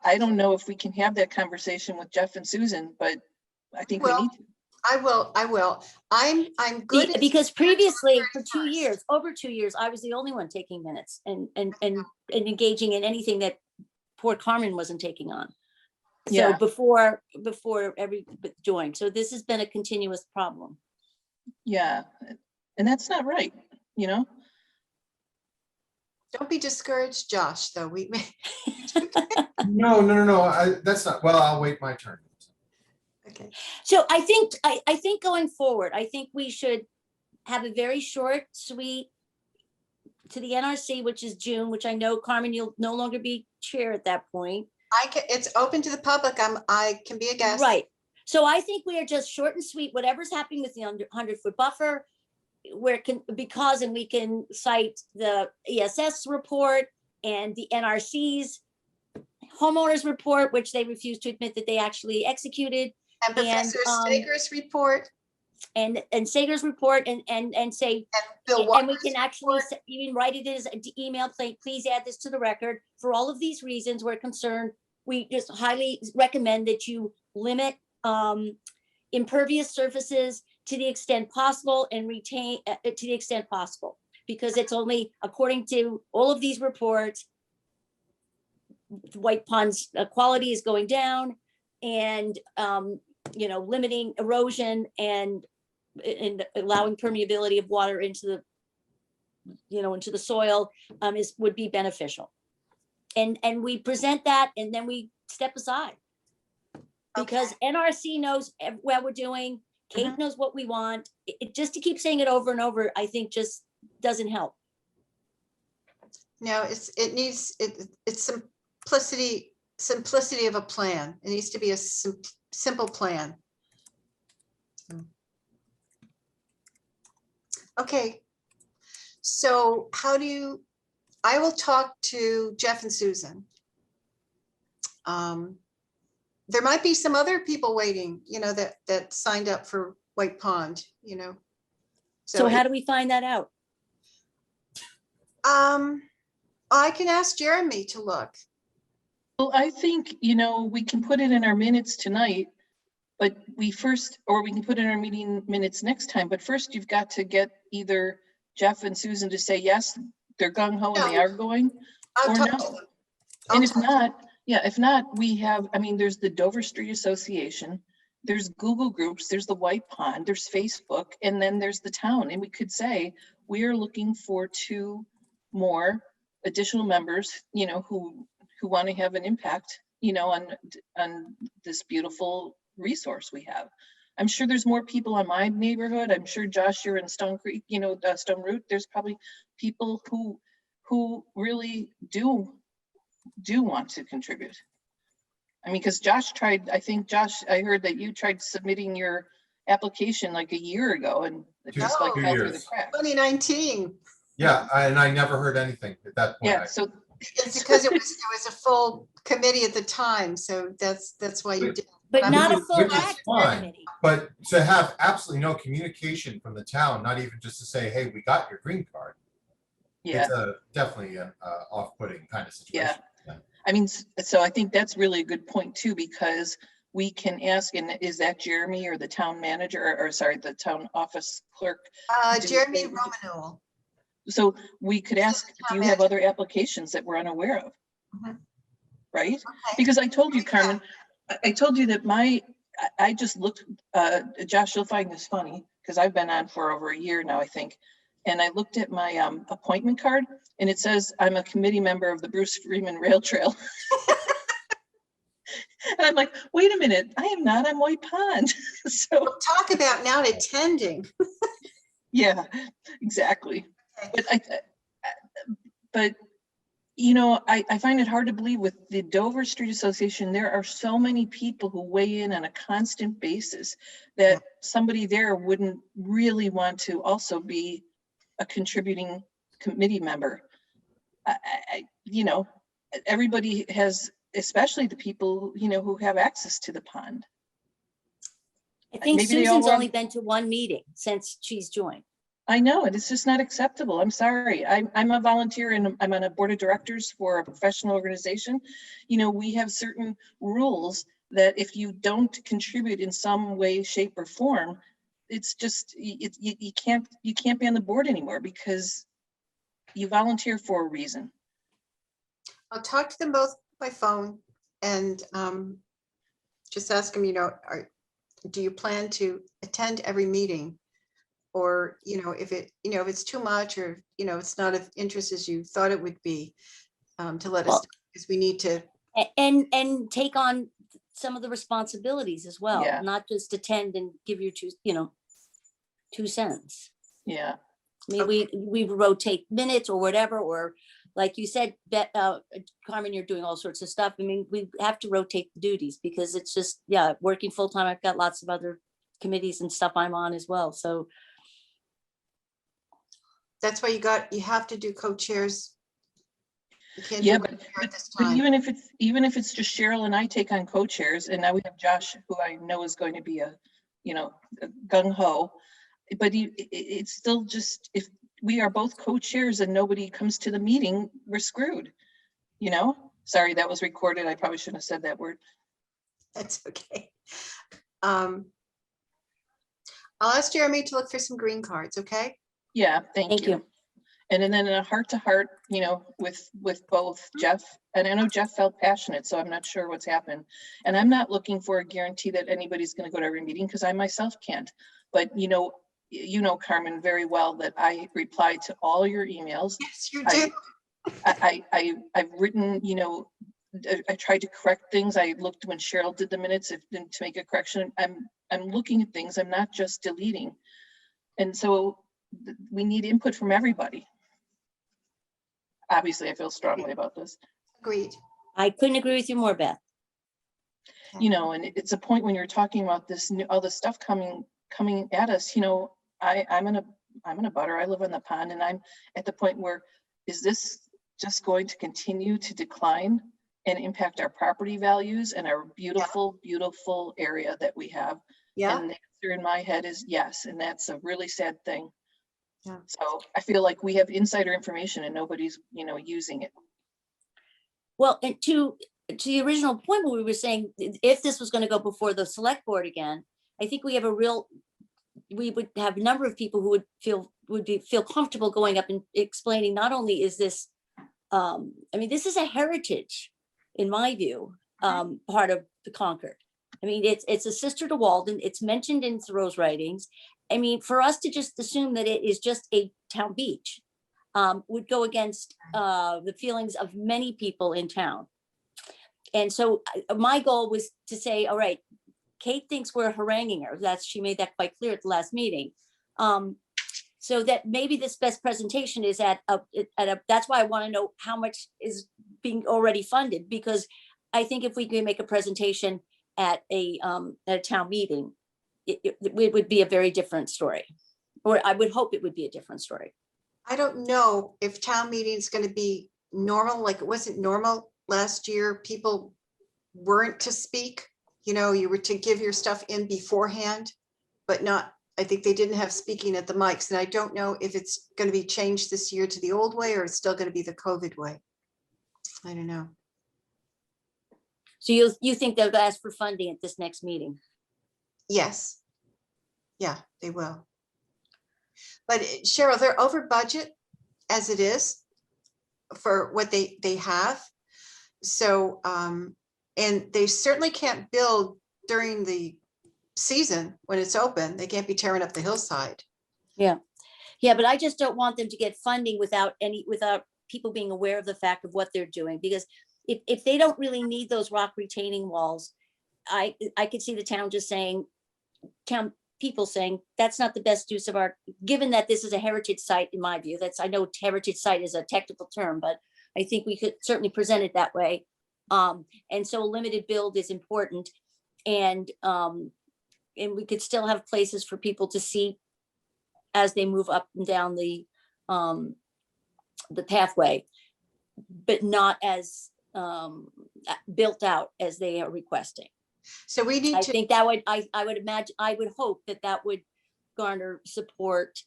I don't know if we can have that conversation with Jeff and Susan, but I think we Well, need to. I will. I'm good. at Because previously, for first. 2 years, over 2 years, I was the only one taking minutes and engaging in anything that poor Carmen wasn't taking on. So Yeah. before every joined. So this has been a continuous problem. Yeah. And that's not right, you know? Don't be discouraged, Josh, though. No. That's not, well, I'll wait my turn. Okay. So I think going forward, I think we should have a very short, sweet to the NRC, which is June, which I know, Carmen, you'll no longer be chair at that point. It's open to the public. I can be a guest. Right. So I think we are just short and sweet, whatever's happening with the 100-foot buffer, and we can cite the ESS report and the NRC's homeowners report, which they refused to admit that they actually executed. And Professor Stager's report. And Sager's report and say, Bill and we Walker's can actually report. even write it as an email, please add this to the record. For all of these reasons, we're concerned. We just highly recommend that you limit impervious surfaces to the extent possible and retain to the extent possible, because it's only according to all of these reports, White Pond's quality is going down, and limiting erosion and allowing permeability of water into the soil would be beneficial. And we present that, and then we step aside, because NRC knows what we're doing. Kate knows what we want. Just to keep saying it over and over, I think just doesn't help. No, it's simplicity of a plan. It needs to be a simple plan. Okay. So I will talk to Jeff and Susan. There might be some other people waiting, that signed up for White Pond, So how do we find that out? I can ask Jeremy to look. Well, I think, we can put it in our minutes tonight, but we can put it in our meeting minutes next time. But first you've got to get either Jeff and Susan to say, yes, they're gung ho and they are going, I'll or talk to no. them. And if not, we have, there's the Dover Street Association, there's Google Groups, there's the White Pond, there's Facebook, and then there's the town. And we could say, we are looking for 2 more additional members, who want to have an impact, on this beautiful resource we have. I'm sure there's more people in my neighborhood. I'm sure, Josh, you're in Stone Creek, Stone Root. There's probably people who really do want to contribute. Because Josh tried, I heard that you tried submitting your application like a year ago, and it just like 2 fell through the years. cracks. 2019. Yeah, and I never heard anything at that point. Yeah, so It's because it was a full committee at the time, so that's why you did. But not a Which is- full which is act fine. committee. But to have absolutely no communication from the town, not even just to say, hey, we got your green card. yeah. It's definitely an off-putting kind of situation. So I think that's really a good point too, because we can ask, and is that Jeremy or the town manager, or sorry, the town office clerk? Jeremy Romanul. So we could ask, do you have other applications that we're unaware of? Mhm. Right? Okay. Because I told you, Carmen, I told you that I just looked, Josh, you'll find this funny, because I've been on for over a year now, I think. And I looked at my appointment card, and it says I'm a committee member of the Bruce Freeman Rail Trail. And I'm like, wait a minute, I am not on White Pond. So Talk about not attending. Yeah, exactly. Okay. But you know, I find it hard to believe with the Dover Street Association, there are so many people who weigh in on a constant basis that Yeah. somebody there wouldn't really want to also be a contributing committee member. You know, everybody has, especially the people, you know, who have access to the pond. I think Maybe they all Susan's only want, been to one meeting since she's joined. I know, and it's just not acceptable. I'm sorry. I'm a volunteer and I'm on a board of directors for a professional organization. You know, we have certain rules that if you don't contribute in some way, shape or form, it's just, you can't be on the board anymore because you volunteer for a reason. I'll talk to them both by phone and just ask them, you know, do you plan to attend every meeting? Or, you know, if it's too much or, you know, it's not of interest as you thought it would be, to let us, Well- know, because we need to, And take on some of the responsibilities as well, Yeah. not just attend and give your 2 cents. Yeah. I mean, we rotate minutes or whatever, or like you said, Carmen, you're doing all sorts of stuff. I mean, we have to rotate the duties because it's just, yeah, working full time. I've got lots of other committees and stuff I'm on as well. So that's why you have to do co-chairs. You can't Yeah, do one chair at this but time. even if it's just Cheryl and I take on co-chairs, and now we have Josh, who I know is going to be a gung ho, but it's still just, if we are both co-chairs and nobody comes to the meeting, we're screwed. You know, sorry, that was recorded. I probably shouldn't have said that word. That's okay. I'll ask Jeremy to look for some green cards, okay? Yeah, thank thank you. you. And then in a heart to heart, you know, with both Jeff, and I know Jeff felt passionate, so I'm not sure what's happened. And I'm not looking for a guarantee that anybody's going to go to every meeting because I myself can't. But you know, Carmen, very well that I replied to all your emails. Yes, you do. I've written, you know, I tried to correct things. I looked when Cheryl did the minutes to make a correction. I'm looking at things. I'm not just deleting. And so we need input from everybody. Obviously, I feel strongly about this. Agreed. I couldn't agree with you more, Beth. You know, and it's a point when you're talking about this all this stuff coming at us. You know, I'm in a butter. I live on the pond, and I'm at the point where, is this just going to continue to decline and impact our property values and our beautiful, beautiful area that we have? Yeah, And the answer in my head is yes, and that's a really sad thing. Yeah. So I feel like we have insider information and nobody's, you know, using it. Well, and to the original point where we were saying, if this was going to go before the select board again, I think we would have a number of people who would feel comfortable going up and explaining, not only is this, I mean, this is a heritage, in my view, part of the Concord. I mean, it's a sister to Walden. It's mentioned in Thoreau's writings. I mean, for us to just assume that it is just a town beach would go against the feelings of many people in town. And so my goal was to say, all right, Kate thinks we're haranguing her. She made that quite clear at the last meeting. So that maybe this best presentation is that's why I want to know how much is being already funded, because I think if we can make a presentation at a town meeting, it would be a very different story, or I would hope it would be a different story. I don't know if town meeting is going to be normal, like it wasn't normal last year. People weren't to speak, you know, you were to give your stuff in beforehand, but not, I think they didn't have speaking at the mics. And I don't know if it's going to be changed this year to the old way or it's still going to be the COVID way. I don't know. So you think they'll ask for funding at this next meeting? Yes. Yeah, they will. But Cheryl, they're over budget as it is for what they have. So, and they certainly can't build during the season when it's open. They can't be tearing up the hillside. Yeah, but I just don't want them to get funding without people being aware of the fact of what they're doing, because if they don't really need those rock retaining walls, I could see the town just saying, town people saying that's not the best use of our, given that this is a heritage site, in my view, I know heritage site is a technical term, but I think we could certainly present it that way. And so a limited build is important. And we could still have places for people to see as they move up and down the pathway, but not as built out as they are requesting. So we need I to, think that would, I would imagine, I would hope that that would garner support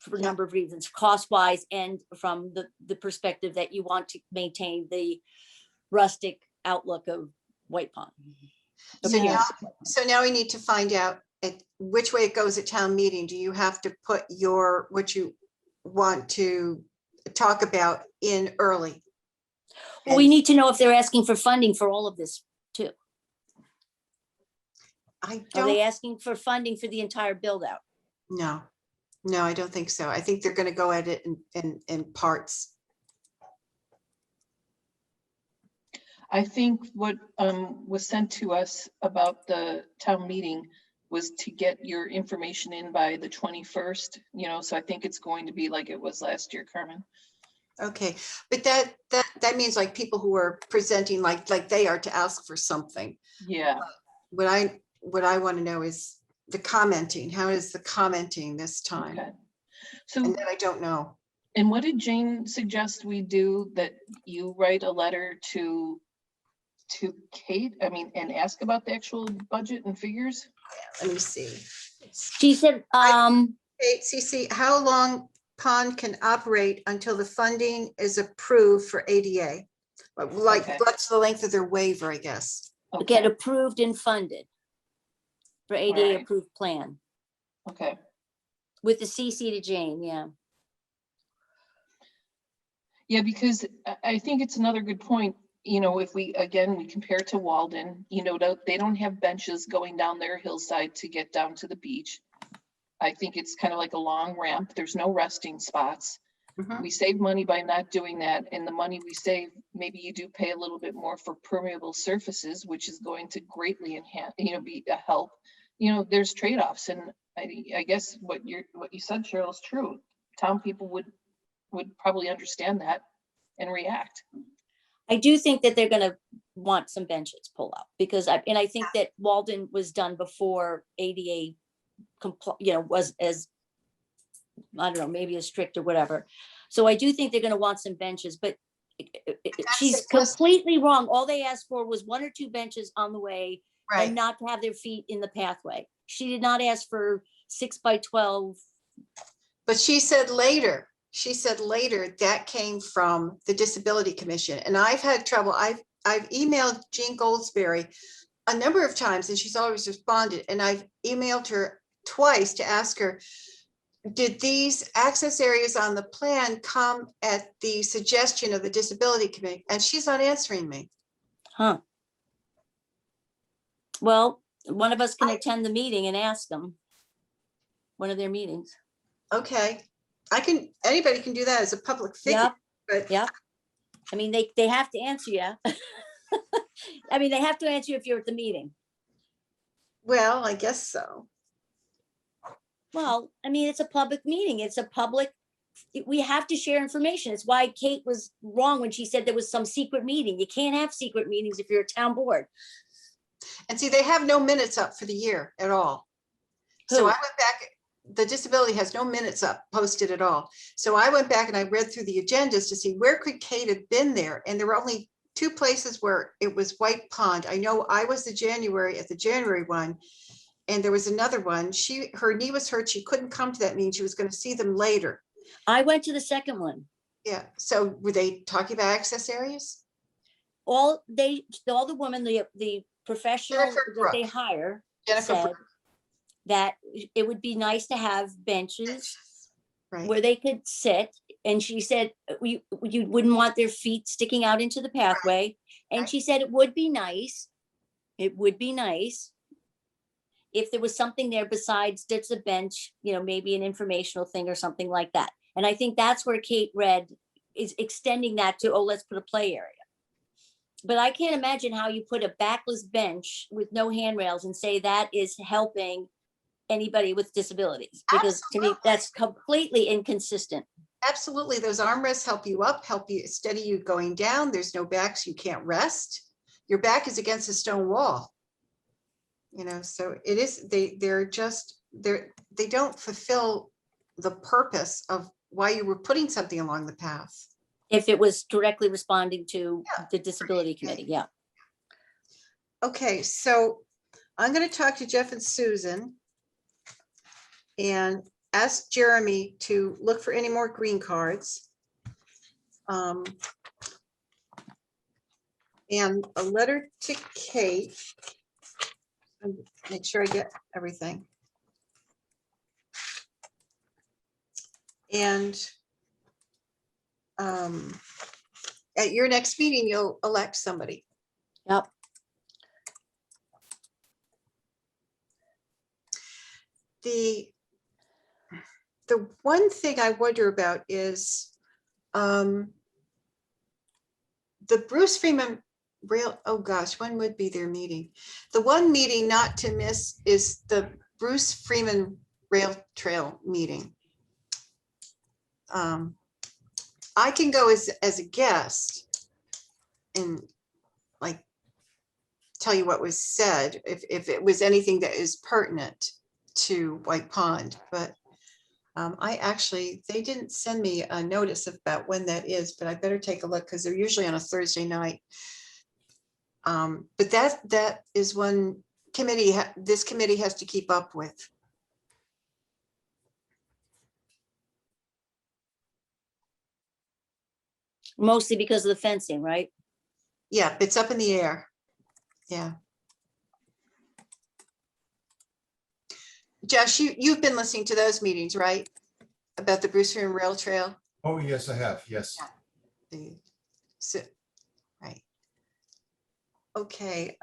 for a Yeah. number of reasons, cost wise, and from the perspective that you want to maintain the rustic outlook of White Pond. So Appearance now- of White Pond. so now we need to find out which way it goes at town meeting. Do you have to put what you want to talk about in early? Well, we need to know if they're asking for funding for all of this too. I Are they don't, asking for funding for the entire build out? no, I don't think so. I think they're gonna go at it in parts. I think what was sent to us about the town meeting was to get your information in by the 21st, so I think it's going to be like it was last year, Carmen. Okay, but that means like people who are presenting like they are to ask for something. Yeah, What I want to know is the commenting. How is the commenting this time? okay. So, And that I don't know. and what did Jane suggest we do, that you write a letter to Kate, and ask about the actual budget and figures? Let me see. She said, Hey, CC, how long Pond can operate until the funding is approved for ADA? Like, Okay. what's the length of their waiver, I guess? get Okay, approved and funded for ADA Right. approved plan okay. with the CC to Jane, yeah. Yeah, because I think it's another good point, if we compare to Walden, they don't have benches going down their hillside to get down to the beach. I think it's kind of like a long ramp. There's no resting spots. Mhm. We save money by not doing that, and the money we save, maybe you do pay a little bit more for permeable surfaces, which is going to greatly enhance, be a help. There's trade-offs, and I guess what you said, Cheryl, is true. Town people would probably understand that and react. I do think that they're gonna want some benches pull out because I think that Walden was done before ADA was as, I don't know, maybe as strict or whatever. So I do think they're gonna want some benches, but she's completely wrong. All they asked for was 1 or 2 benches on the way Right. and not to have their feet in the pathway. She did not ask for 6 by 12. But she said later that came from the Disability Commission. And I've had trouble. I've emailed Jean Goldsberry a number of times and she's always responded. And I've emailed her twice to ask her, did these access areas on the plan come at the suggestion of the Disability Committee? And she's not answering me. Huh. Well, one of us can attend the meeting and ask them. One of their meetings. Okay, anybody can do that as a public figure, Yep, but yep. I mean, they have to answer you. I mean, they have to answer you if you're at the meeting. well, I guess so. Well, I mean, it's a public meeting. It's a public, we have to share information. It's why Kate was wrong when she said there was some secret meeting. You can't have secret meetings if you're a town board. And see, they have no minutes up for the year at all. So Who? I went back, the disability has no minutes up posted at all. So I went back and I read through the agendas to see where could Kate have been there? And there were only 2 places where it was White Pond. I know I was at the January one. And there was another one. Her knee was hurt. She couldn't come to that meeting. She was going to see them later. I went to the second one. Yeah. So were they talking about access areas? All the women, the professional Jennifer that they Brooke. hire Jennifer said Brooke. that it would be nice to have benches Right. where they could sit. And she said, you wouldn't want their feet sticking out into the pathway. And Right. she said, it would be nice if there was something there besides just a bench, maybe an informational thing or something like that. And I think that's where Kate Red is extending that to, let's put a play area. But I can't imagine how you put a backless bench with no handrails and say that is helping anybody with disabilities, because to me, that's completely inconsistent. Absolutely. Those armrests help you up, help you steady you going down. There's no backs. You can't rest. Your back is against a stone wall. You know, so it is, they don't fulfill the purpose of why you were putting something along the path. If it was directly responding to Yeah. the disability committee, yeah. Okay, so I'm going to talk to Jeff and Susan and ask Jeremy to look for any more green cards. And a letter to Kate. And make sure I get everything. And at your next meeting, you'll elect somebody. Yep. The one thing I wonder about is the Bruce Freeman Rail, oh gosh, when would be their meeting? The one meeting not to miss is the Bruce Freeman Rail Trail meeting. I can go as a guest and like tell you what was said if it was anything that is pertinent to White Pond, but they didn't send me a notice about when that is, but I better take a look because they're usually on a Thursday night. But that is one committee this committee has to keep up with. Mostly because of the fencing, right? Yeah, it's up in the air. Yeah. Josh, you've been listening to those meetings, right? About the Bruce Freeman Rail Trail. Oh, yes, I have. Yes. Right. Okay.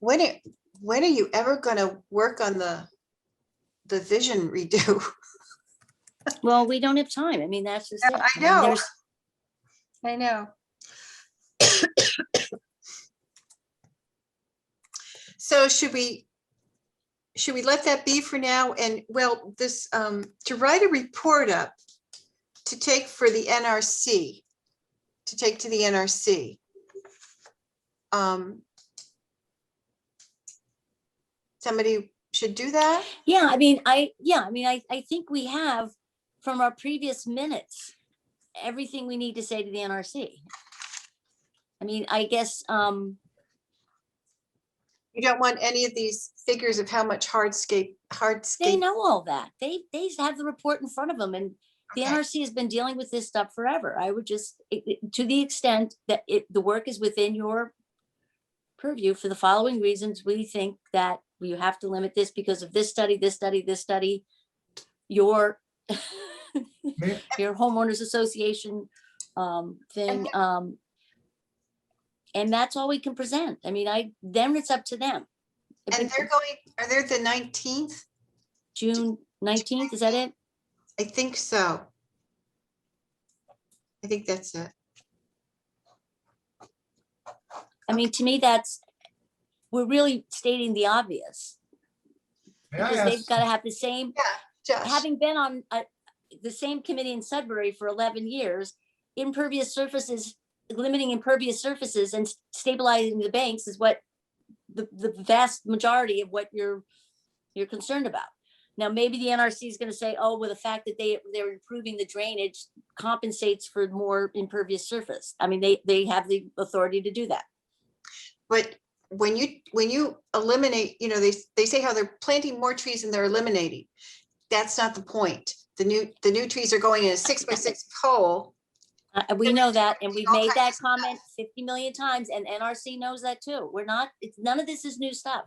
When are you ever going to work on the vision redo? Well, we don't have time. I mean, that's just it. I mean, know. there's- I know. So should we let that be for now? And well, this to write a report up to take for the NRC, to take to the NRC. Somebody should do that. Yeah, I mean, I think we have from our previous minutes, everything we need to say to the NRC. I mean, I guess, You don't want any of these figures of how much they hardscape. know all that. They have the report in front of them, and the Okay. NRC has been dealing with this stuff forever. I would just, to the extent that the work is within your purview for the following reasons, we think that you have to limit this because of this study, this study, this study, your May- your homeowners association thing. And that's all we can present. I mean, then it's up to them. And are they the 19th? June 19th, is that it? I think so. I think that's it. I mean, to me, we're really stating the obvious. May I Because they've ask, got to have the same, Josh, having been on the same committee in Sudbury for 11 years, impervious surfaces, limiting impervious surfaces and stabilizing the banks is what the vast majority of what you're concerned about. Now, maybe the NRC is going to say, oh, well, the fact that they're improving the drainage compensates for more impervious surface. I mean, they have the authority to do that. but when you eliminate, they say how they're planting more trees than they're eliminating. That's not the point. The new trees are going in a 6x6 hole. We know that, and we've All made that kinds of comment 50 million times, and NRC knows that too. None of this is new stuff.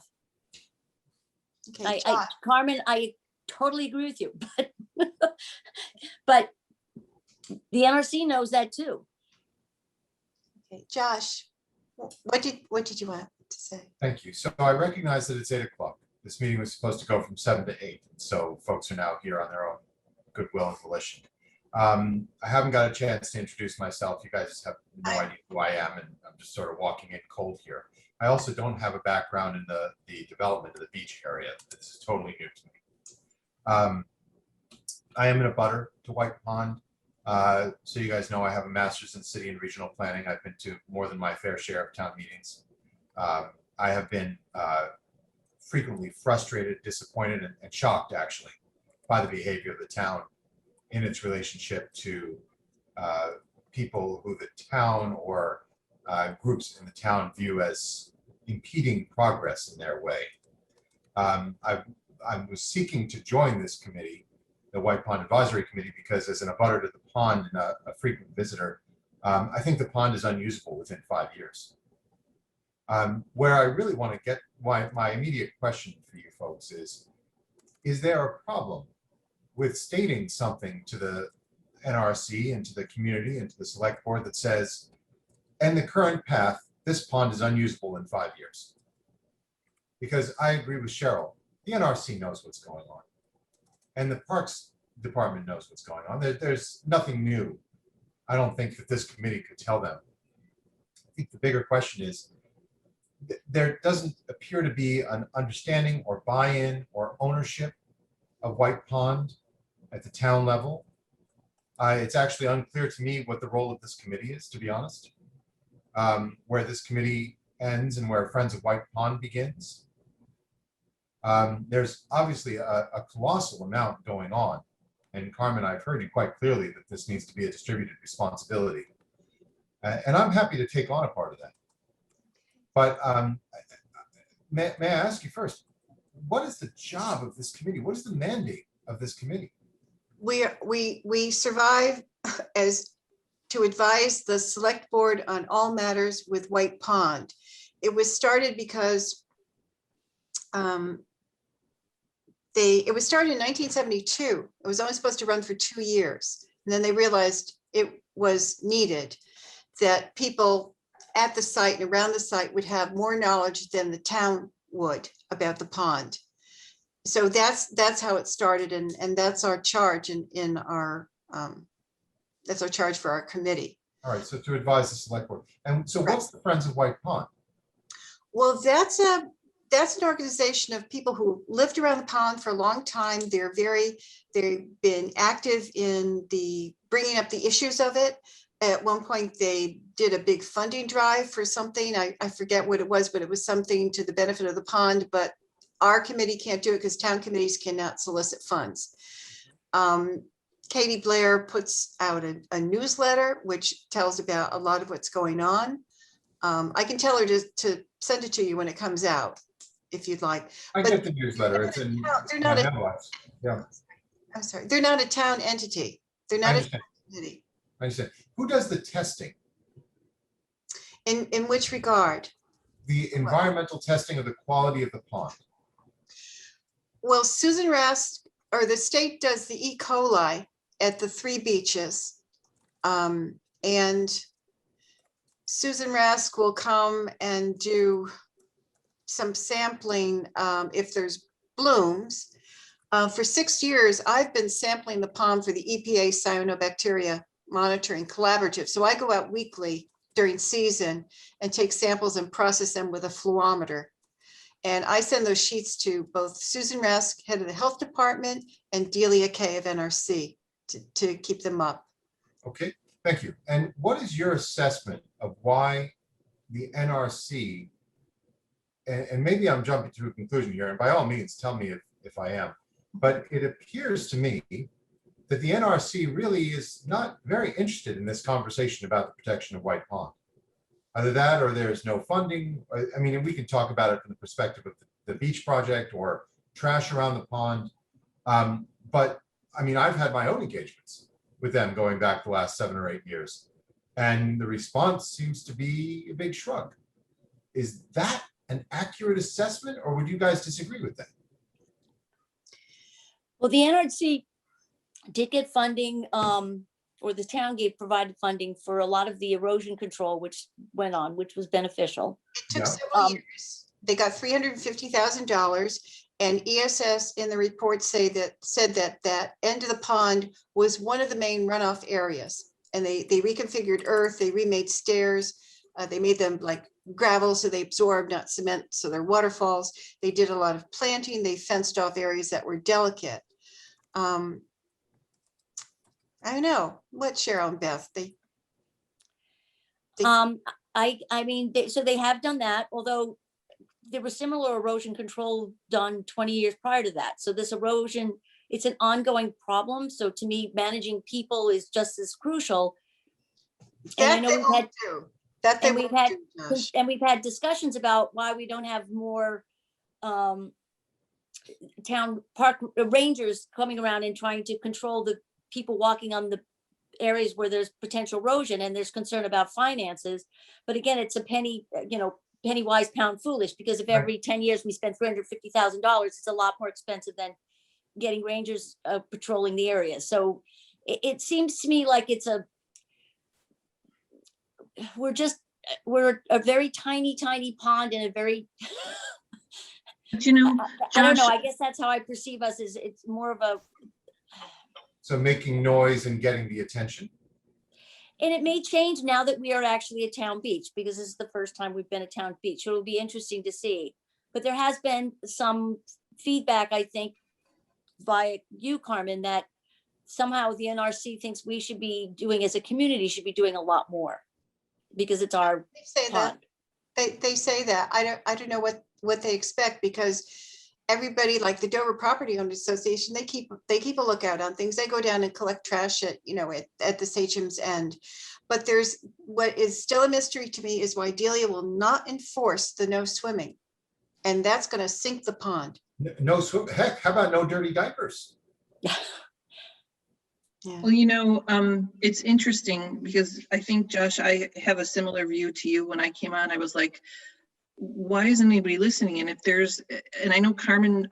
Okay, Josh, Carmen, I totally agree with you, but the NRC knows that too. okay, Josh, what did you want to say? thank you. So I recognize that it's 8 o'clock. This meeting was supposed to go from 7 to 8. So folks are now here on their own goodwill and volition. I haven't got a chance to introduce myself. You guys have no idea who I am, and I'm just sort of walking in cold here. I also don't have a background in the development of the beach area. This is totally new to me. I am in a butter to White Pond. So you guys know I have a master's in city and regional planning. I've been to more than my fair share of town meetings. I have been frequently frustrated, disappointed, and shocked actually by the behavior of the town in its relationship to people who the town or groups in the town view as impeding progress in their way. I was seeking to join this committee, the White Pond Advisory Committee, because as an abutter to the pond and a frequent visitor, I think the pond is unusable within 5 years. Where I really want to get my immediate question for you folks is there a problem with stating something to the NRC and to the community and to the select board that says, and the current path, this pond is unusable in 5 years? Because I agree with Cheryl, the NRC knows what's going on. And the Parks Department knows what's going on. There's nothing new. I don't think that this committee could tell them. I think the bigger question is, there doesn't appear to be an understanding or buy-in or ownership of White Pond at the town level. It's actually unclear to me what the role of this committee is, to be honest. Where this committee ends and where Friends of White Pond begins. There's obviously a colossal amount going on. And Carmen, I've heard you quite clearly that this needs to be a distributed responsibility. And I'm happy to take on a part of that. But may I ask you first, what is the job of this committee? What is the mandate of this committee? We survive as to advise the select board on all matters with White Pond. It was started because it was started in 1972. It was only supposed to run for 2 years. And then they realized it was needed, that people at the site and around the site would have more knowledge than the town would about the pond. So that's how it started, and that's our charge in our that's our charge for our committee. All right, so to advise the select board. And so what's the Friends of White Pond? Well, that's an organization of people who lived around the pond for a long time. They've been active in the bringing up the issues of it. At one point, they did a big funding drive for something. I forget what it was, but it was something to the benefit of the pond. But our committee can't do it because town committees cannot solicit funds. Katie Blair puts out a newsletter which tells about a lot of what's going on. I can tell her to send it to you when it comes out, if you'd like. I get the newsletter. It's in They're not yeah. I'm sorry, they're not a town entity. They're not a town entity. I understand. Who does the testing? In which regard? The environmental testing of the quality of the pond. Well, Susan Rask, or the state, does the E. coli at the 3 beaches. And Susan Rask will come and do some sampling if there's blooms. For 6 years, I've been sampling the pond for the EPA cyanobacteria monitoring collaborative. So I go out weekly during season and take samples and process them with a fluorometer. And I send those sheets to both Susan Rask, head of the health department, and Delia Kay of NRC to keep them up. Okay, thank you. And what is your assessment of why the NRC, and maybe I'm jumping to a conclusion here, and by all means, tell me if I am, but it appears to me that the NRC really is not very interested in this conversation about the protection of White Pond. Either that or there's no funding. I mean, we can talk about it from the perspective of the beach project or trash around the pond. But I mean, I've had my own engagements with them going back the last 7 or 8 years. And the response seems to be a big shrug. Is that an accurate assessment, or would you guys disagree with that? Well, the NRC did get funding, or the town provided funding for a lot of the erosion control, which went on, which was beneficial. It took Yeah. several years. They got $350,000, and ESS in the report said that end of the pond was one of the main runoff areas. And they reconfigured earth, they remade stairs, they made them like gravel, so they absorb, not cement, so they're waterfalls. They did a lot of planting. They fenced off areas that were delicate. I don't know, what, Cheryl and Beth, they, I mean, so they have done that, although there was similar erosion control done 20 years prior to that. So this erosion, it's an ongoing problem. So to me, managing people is just as crucial. And I that know they we've won't had, do. That they and we've won't had, do, Josh. and we've had discussions about why we don't have more town park rangers coming around and trying to control the people walking on the areas where there's potential erosion, and there's concern about finances. But again, it's a penny, penny wise, pound foolish, because if Right. every 10 years we spend $350,000, it's a lot more expensive than getting rangers patrolling the area. So it seems to me like we're a very tiny pond in a very, But you know, I don't know, Josh, I guess that's how I perceive us, is it's more of a, So making noise and getting the attention. and it may change now that we are actually a town beach, because this is the first time we've been a town beach. So it'll be interesting to see. But there has been some feedback, I think, by you, Carmen, that somehow the NRC thinks we should be doing, as a community, should be doing a lot more, because it's our They say that. pond. They say that. I don't know what they expect, because everybody, like the Dover Property Owners Association, they keep a lookout on things. They go down and collect trash at the Sachem's End. But there's, what is still a mystery to me is why Delia will not enforce the no swimming. And that's going to sink the pond. No swim, heck, how about no dirty diapers? Yeah. well, you know, it's interesting because I think, Josh, I have a similar view to you. When I came on, I was like, why isn't anybody listening? And if there's, and I know Carmen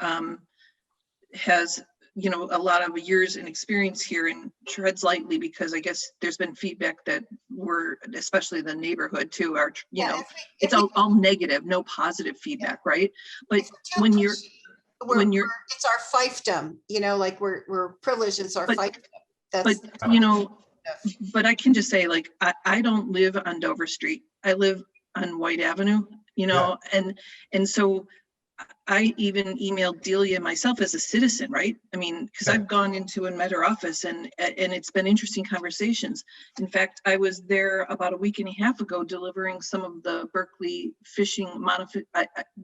has, a lot of years and experience here and treads lightly, because I guess there's been feedback that we're, especially the neighborhood too, are, Yeah, it's all negative, no positive feedback, right? But if we're too when you're, pushy, when you're, it's our fiefdom, like we're privileged, it's our But- fiefdom. but, That's but I can just say, like, I don't live on Dover Street. I live on White Avenue, and so I even emailed Delia myself as a citizen, right? I mean, because I've gone into and met her office, and it's been interesting conversations. In fact, I was there about a week and a half ago delivering some of the Berkeley fishing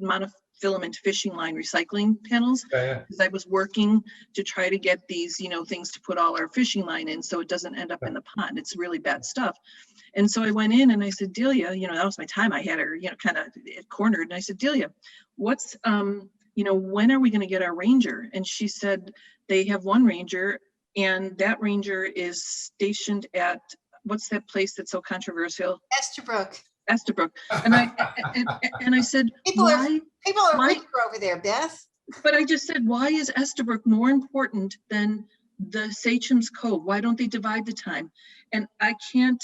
monofilament fishing line recycling panels, Yeah. because I was working to try to get these, things to put all our fishing line in so it doesn't end up in the pond. It's really bad stuff. And so I went in and I said, Delia, that was my time. I had her, kind of cornered. And I said, Delia, what's, when are we going to get our ranger? And she said, they have one ranger, and that ranger is stationed at, what's that place that's so controversial? Estabrook. Estabrook. And I said, People why? are Why- richer over there, Beth. But I just said, why is Estabrook more important than the Sachem's Cove? Why don't they divide the time? And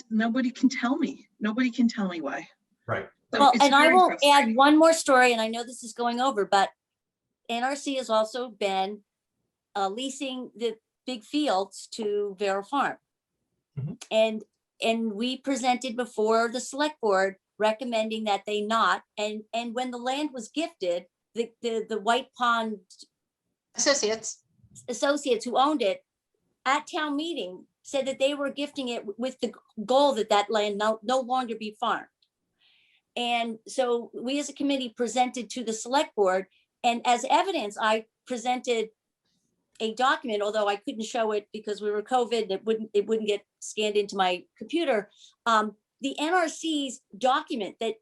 nobody can tell me. Nobody can tell me why. Right. So Well, it's and I very will frustrating. add one more story, and I know this is going over, but NRC has also been leasing the big fields to Vera Farm. Mhm. And we presented before the select board recommending that they not, and when the land was gifted, the White Pond Associates. associates who owned it at town meeting said that they were gifting it with the goal that that land no longer be farmed. And so we as a committee presented to the select board, and as evidence, I presented a document, although I couldn't show it because we were COVID, it wouldn't get scanned into my computer. The NRC's document that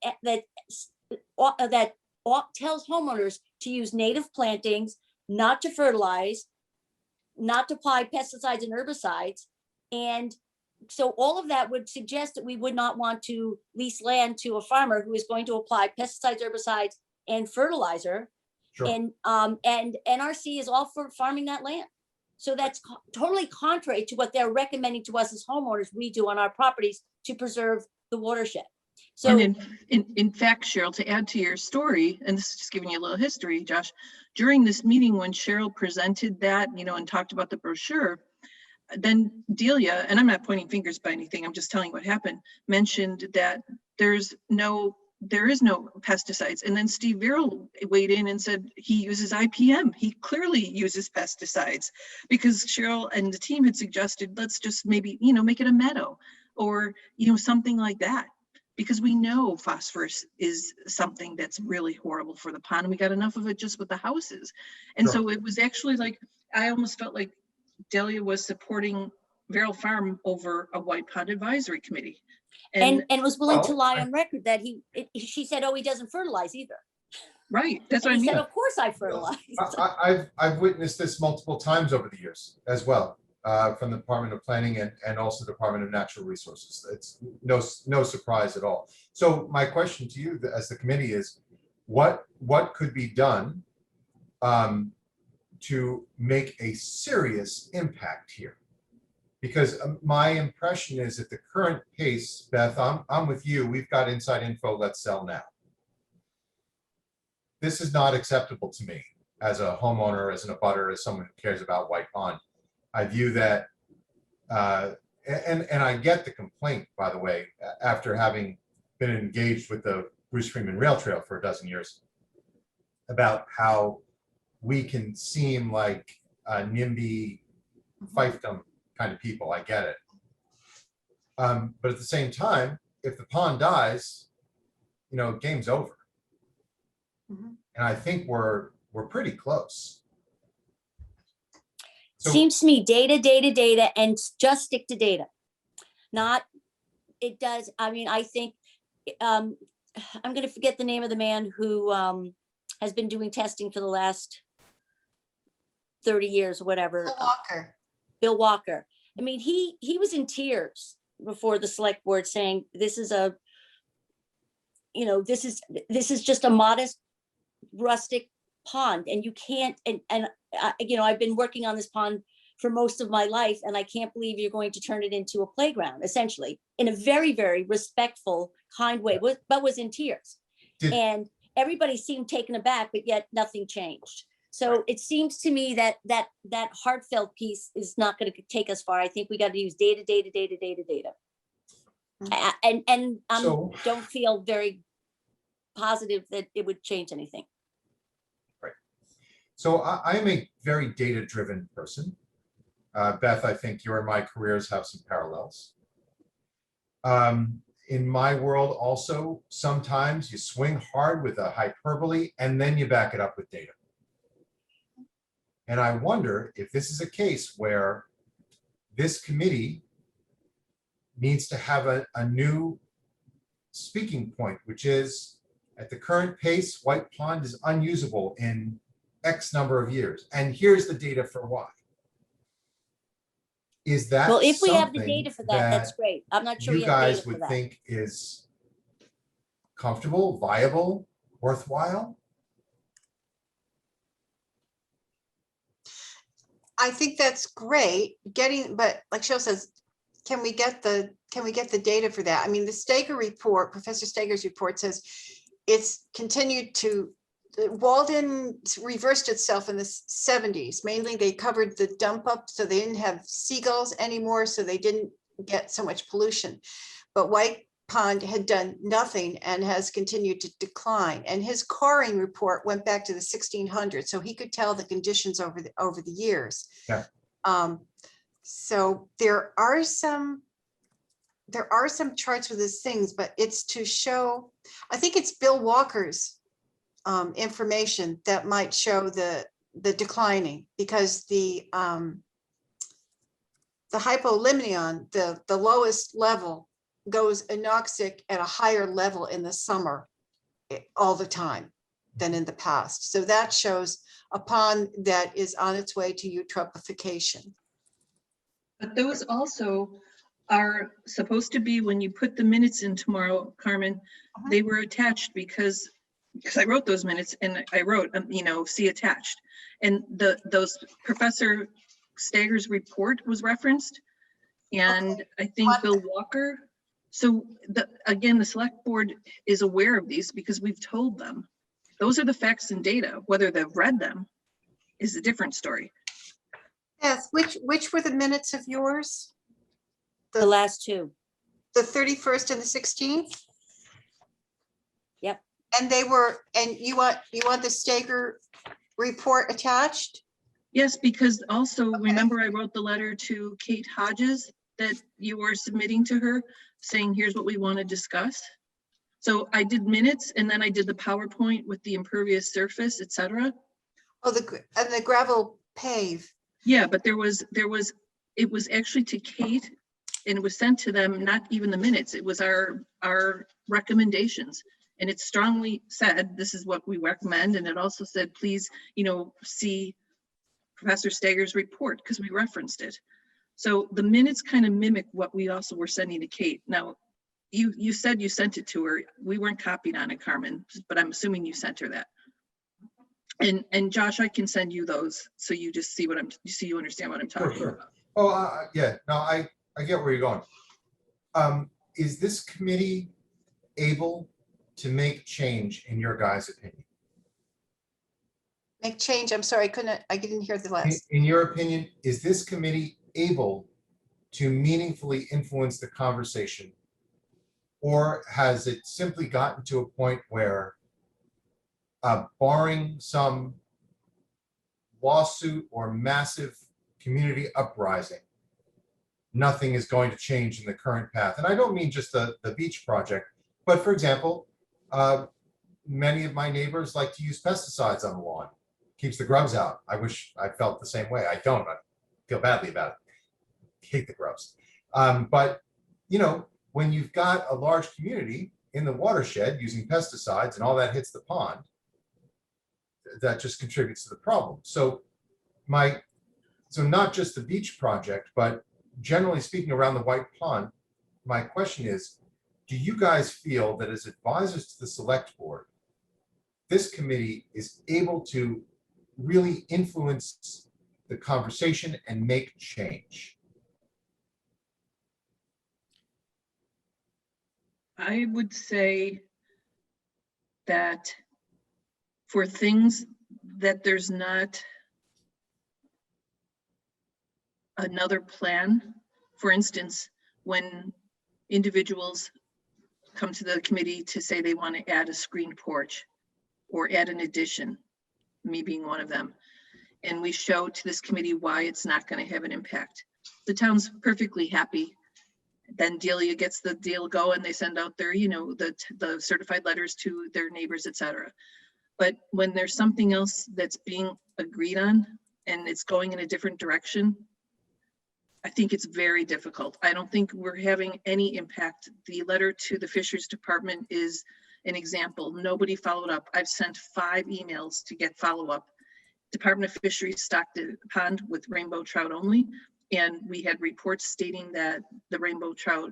tells homeowners to use native plantings, not to fertilize, not to apply pesticides and herbicides. And so all of that would suggest that we would not want to lease land to a farmer who is going to apply pesticides, herbicides, and fertilizer. Sure. And NRC is all for farming that land. So that's totally contrary to what they're recommending to us as homeowners we do on our properties to preserve the watershed. So And in fact, Cheryl, to add to your story, and this is just giving you a little history, Josh, during this meeting when Cheryl presented that, and talked about the brochure, then Delia, and I'm not pointing fingers by anything, I'm just telling what happened, mentioned that there's no there is no pesticides. And then Steve Verrill weighed in and said he uses IPM. He clearly uses pesticides, because Cheryl and the team had suggested, let's just maybe, make it a meadow, or, something like that. Because we know phosphorus is something that's really horrible for the pond. And we got enough of it just with the houses. And Sure. so it was actually like, I almost felt like Delia was supporting Verrill Farm over a White Pond Advisory Committee. And was willing to Well, lie on record that she said, oh, he doesn't fertilize either. Right, that's what I And he mean. said, of course I fertilize. I've witnessed this multiple times over the years as well, from the Department of Planning and also Department of Natural Resources. It's no surprise at all. So my question to you as the committee is, what could be done to make a serious impact here? Because my impression is at the current pace, Beth, I'm with you. We've got inside info, let's sell now. This is not acceptable to me as a homeowner, as an abutter, as someone who cares about White Pond. I view that, and I get the complaint, by the way, after having been engaged with the Bruce Freeman Rail Trail for a dozen years, about how we can seem like a NIMBY fiefdom kind of people. I get it. But at the same time, if the pond dies, game's over. Mhm. And I think we're pretty close. So, Seems to me data, and just stick to data. It does. I mean, I think, I'm going to forget the name of the man who has been doing testing for the last 30 years or whatever. Bill Walker. Bill Walker. I mean, he was in tears before the select board saying, this is just a modest rustic pond, and you can't, I've been working on this pond for most of my life, and I can't believe you're going to turn it into a playground, essentially, in a very, very respectful, kind way, but was in tears. And everybody seemed taken aback, but yet nothing changed. So it seems to me that heartfelt piece is not going to take us far. I think we got to use data. And don't feel very positive that it would change anything. Right. So I am a very data-driven person. Beth, I think your and my careers have some parallels. In my world also, sometimes you swing hard with a hyperbole and then you back it up with data. And I wonder if this is a case where this committee needs to have a new speaking point, which is, at the current pace, White Pond is unusable in X number of years. And here's the data for why. Is that Well, if we have the something data for that, that's great. I'm not sure you we have data guys for would that. think is comfortable, viable, worthwhile? I think that's great but like Cheryl says, can we get the data for that? I mean, the Steger report, Professor Steger's report says it's continued to, Walden reversed itself in the 70s. Mainly they covered the dump up, so they didn't have seagulls anymore, so they didn't get so much pollution. But White Pond had done nothing and has continued to decline. And his coring report went back to the 1600s, so he could tell the conditions over the years. Yeah. So there are some charts with these things, but it's to show, I think it's Bill Walker's information that might show the declining, because the hypolimnion, the lowest level, goes anoxic at a higher level in the summer all the time than in the past. So that shows a pond that is on its way to eutrophication. But those also are supposed to be, when you put the minutes in tomorrow, Carmen, they were attached because I wrote those minutes, and I wrote, see attached. And those Professor Steger's report was referenced. And I think Bill Walker. So again, the select board is aware of these because we've told them. Those are the facts and data. Whether they've read them is a different story. Yes, which were the minutes of yours? The last two. The 31st and the 16th? And you want the Stager report attached? Yes, because also remember I wrote the letter to Kate Hodges that you were submitting to her saying, here's what we want to discuss. So I did minutes and then I did the PowerPoint with the impervious surface, et cetera. Oh, and the gravel pave. Yeah, but it was actually to Kate and it was sent to them, not even the minutes. It was our recommendations. And it strongly said, this is what we recommend. And it also said, please, see Professor Stager's report because we referenced it. So the minutes kind of mimic what we also were sending to Kate. Now, you said you sent it to her. We weren't copied on it, Carmen, but I'm assuming you sent her that. And Josh, I can send you those so you just see you understand what I'm talking Sure. about. Oh, yeah, no, I get where you're going. Is this committee able to make change in your guys' opinion? Make change. I'm sorry, I didn't hear the last. In your opinion, is this committee able to meaningfully influence the conversation? Or has it simply gotten to a point where, barring some lawsuit or massive community uprising, nothing is going to change in the current path? And I don't mean just the beach project, but for example, many of my neighbors like to use pesticides on the lawn. Keeps the grubs out. I wish I felt the same way. I don't. I feel badly about it. Hate the grubs. But when you've got a large community in the watershed using pesticides and all that hits the pond, that just contributes to the problem. So not just the beach project, but generally speaking around the White Pond, my question is, do you guys feel that as advisors to the select board, this committee is able to really influence the conversation and make change? I would say that for things that there's not another plan, for instance, when individuals come to the committee to say they want to add a screened porch or add an addition, me being one of them, and we show to this committee why it's not going to have an impact. The town's perfectly happy. Then Delia gets the deal going. They send out their, the certified letters to their neighbors, et cetera. But when there's something else that's being agreed on and it's going in a different direction, I think it's very difficult. I don't think we're having any impact. The letter to the Fisheries Department is an example. Nobody followed up. I've sent 5 emails to get follow-up. Department of Fisheries stocked the pond with rainbow trout only. And we had reports stating that the rainbow trout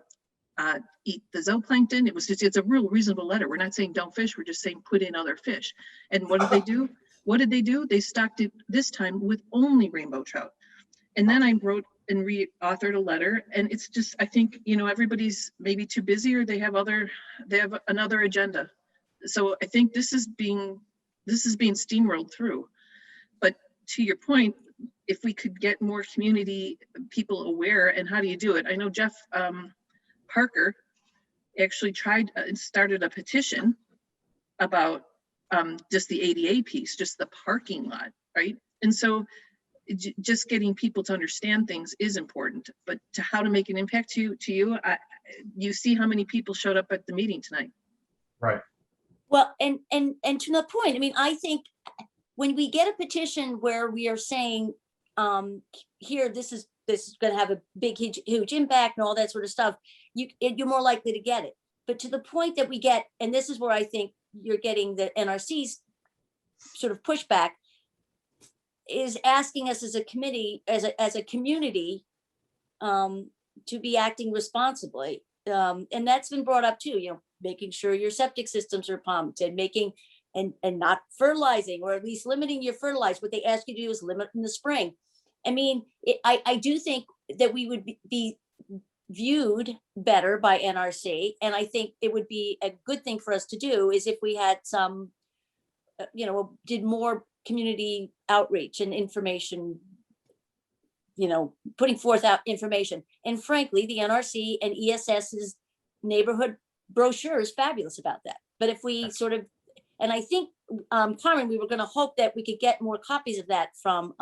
eat the zooplankton. It's a real reasonable letter. We're not saying don't fish. We're just saying put in other fish. And what did they do? What did they do? They stocked it this time with only rainbow trout. And then I wrote and re-authored a letter. And it's just, I think, everybody's maybe too busy or they have another agenda. So I think this is being steamrolled through. But to your point, if we could get more community people aware, and how do you do it? I know Jeff Parker actually tried and started a petition about just the ADA piece, just the parking lot, right? And so just getting people to understand things is important, but to how to make an impact to you, you see how many people showed up at the meeting tonight. Right. Well, and to the point, I mean, I think when we get a petition where we are saying, here, this is going to have a big, huge impact and all that sort of stuff, you're more likely to get it. But to the point that we get, and this is where I think you're getting the NRC's sort of pushback, is asking us as a committee, as a community, to be acting responsibly. And that's been brought up too, making sure your septic systems are pumped and and not fertilizing, or at least limiting your fertilizer. What they ask you to do is limit in the spring. I mean, I do think that we would be viewed better by NRC. And I think it would be a good thing for us to do is if we had some, did more community outreach and information, putting forth out information. And frankly, the NRC and ESS's neighborhood brochure is fabulous about that. But if we sort of And I think, Carmen, we were gonna hope that we could get more copies of that from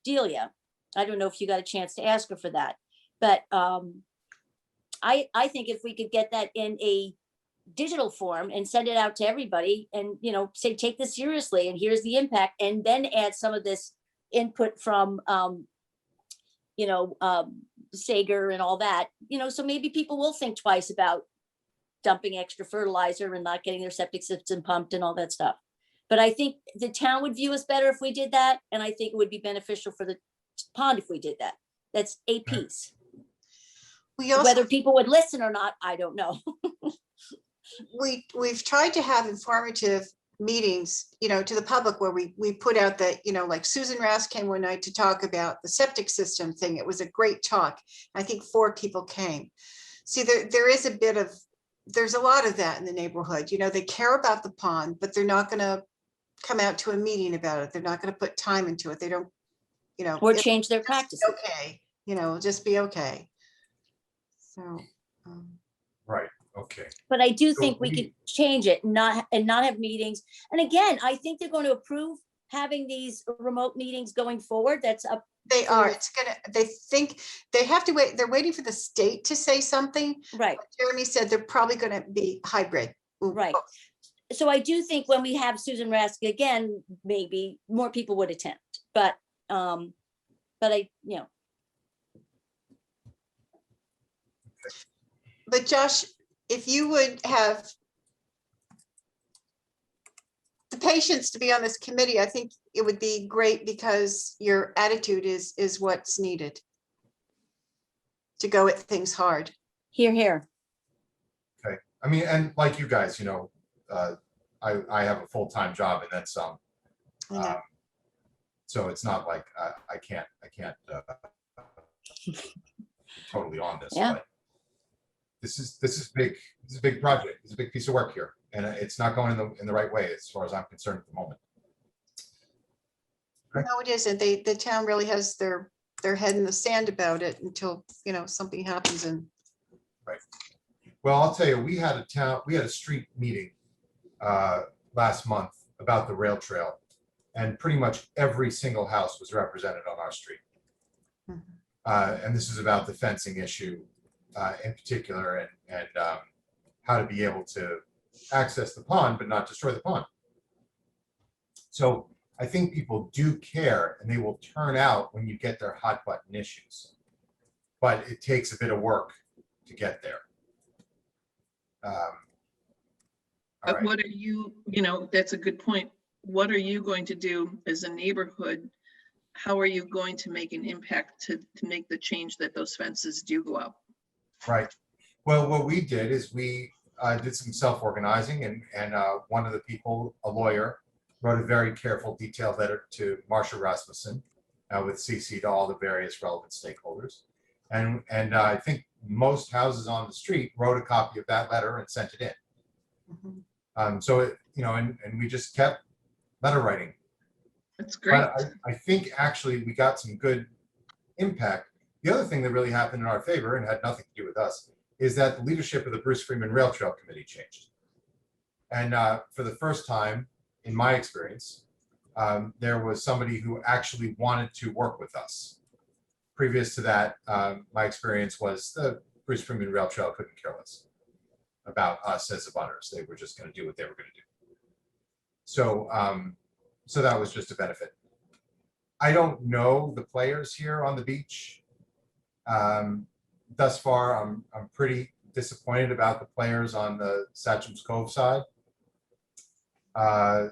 Delia. I don't know if you got a chance to ask her for that, but I think if we could get that in a digital form and send it out to everybody and, say, take this seriously and here's the impact, and then add some of this input from, Sager and all that, so maybe people will think twice about dumping extra fertilizer and not getting their septic system pumped and all that stuff. But I think the town would view us better if we did that. And I think it would be beneficial for the pond if we did that. That's a piece. We also, Whether people would listen or not, I don't know. we've tried to have informative meetings, to the public where we put out that, like Susan Rask came one night to talk about the septic system thing. It was a great talk. I think 4 people came. See, there's a lot of that in the neighborhood. They care about the pond, but they're not going to come out to a meeting about it. They're not going to put time into it. They don't, Or it'll change their just be practices. okay, just be okay. So, Right, okay. But I do So think we could change it, not have meetings. And again, I think they're going to approve having these remote meetings going forward. That's up. they are, they think they have to wait. They're waiting for the state to say something. Right, Jeremy said they're probably going to be hybrid. right. So I do think when we have Susan Rask again, maybe more people would attend, but But Josh, if you would have the patience to be on this committee, I think it would be great because your attitude is what's needed to go at things hard. here. Okay, I mean, and like you guys, I have a full-time job and then some. I know. So it's not like I can't totally on this, Yeah. but this is big. This is a big project. It's a big piece of work here, and it's not going in the right way as far as I'm concerned at the moment. No, it isn't. The town really has their head in the sand about it until, something happens and. Right. Well, I'll tell you, we had a street meeting last month about the rail trail, and pretty much every single house was represented on our street. And this is about the fencing issue in particular, and how to be able to access the pond but not destroy the pond. So I think people do care, and they will turn out when you get their hot button issues, but it takes a bit of work to get there. All But right. what are you, that's a good point. What are you going to do as a neighborhood? How are you going to make an impact to make the change that those fences do go up? Right. Well, what we did is we did some self-organizing, and one of the people, a lawyer, wrote a very careful, detailed letter to Marsha Rasmussen with CC to all the various relevant stakeholders. And I think most houses on the street wrote a copy of that letter and sent it in. So it, and we just kept letter writing. That's great. But I think actually we got some good impact. The other thing that really happened in our favor and had nothing to do with us is that the leadership of the Bruce Freeman Rail Trail Committee changed. And for the first time in my experience, there was somebody who actually wanted to work with us. Previous to that, my experience was the Bruce Freeman Rail Trail couldn't care less about us as abutters. They were just going to do what they were going to do. So, so that was just a benefit. I don't know the players here on the beach. Thus far, I'm pretty disappointed about the players on the Satcham's Cove side.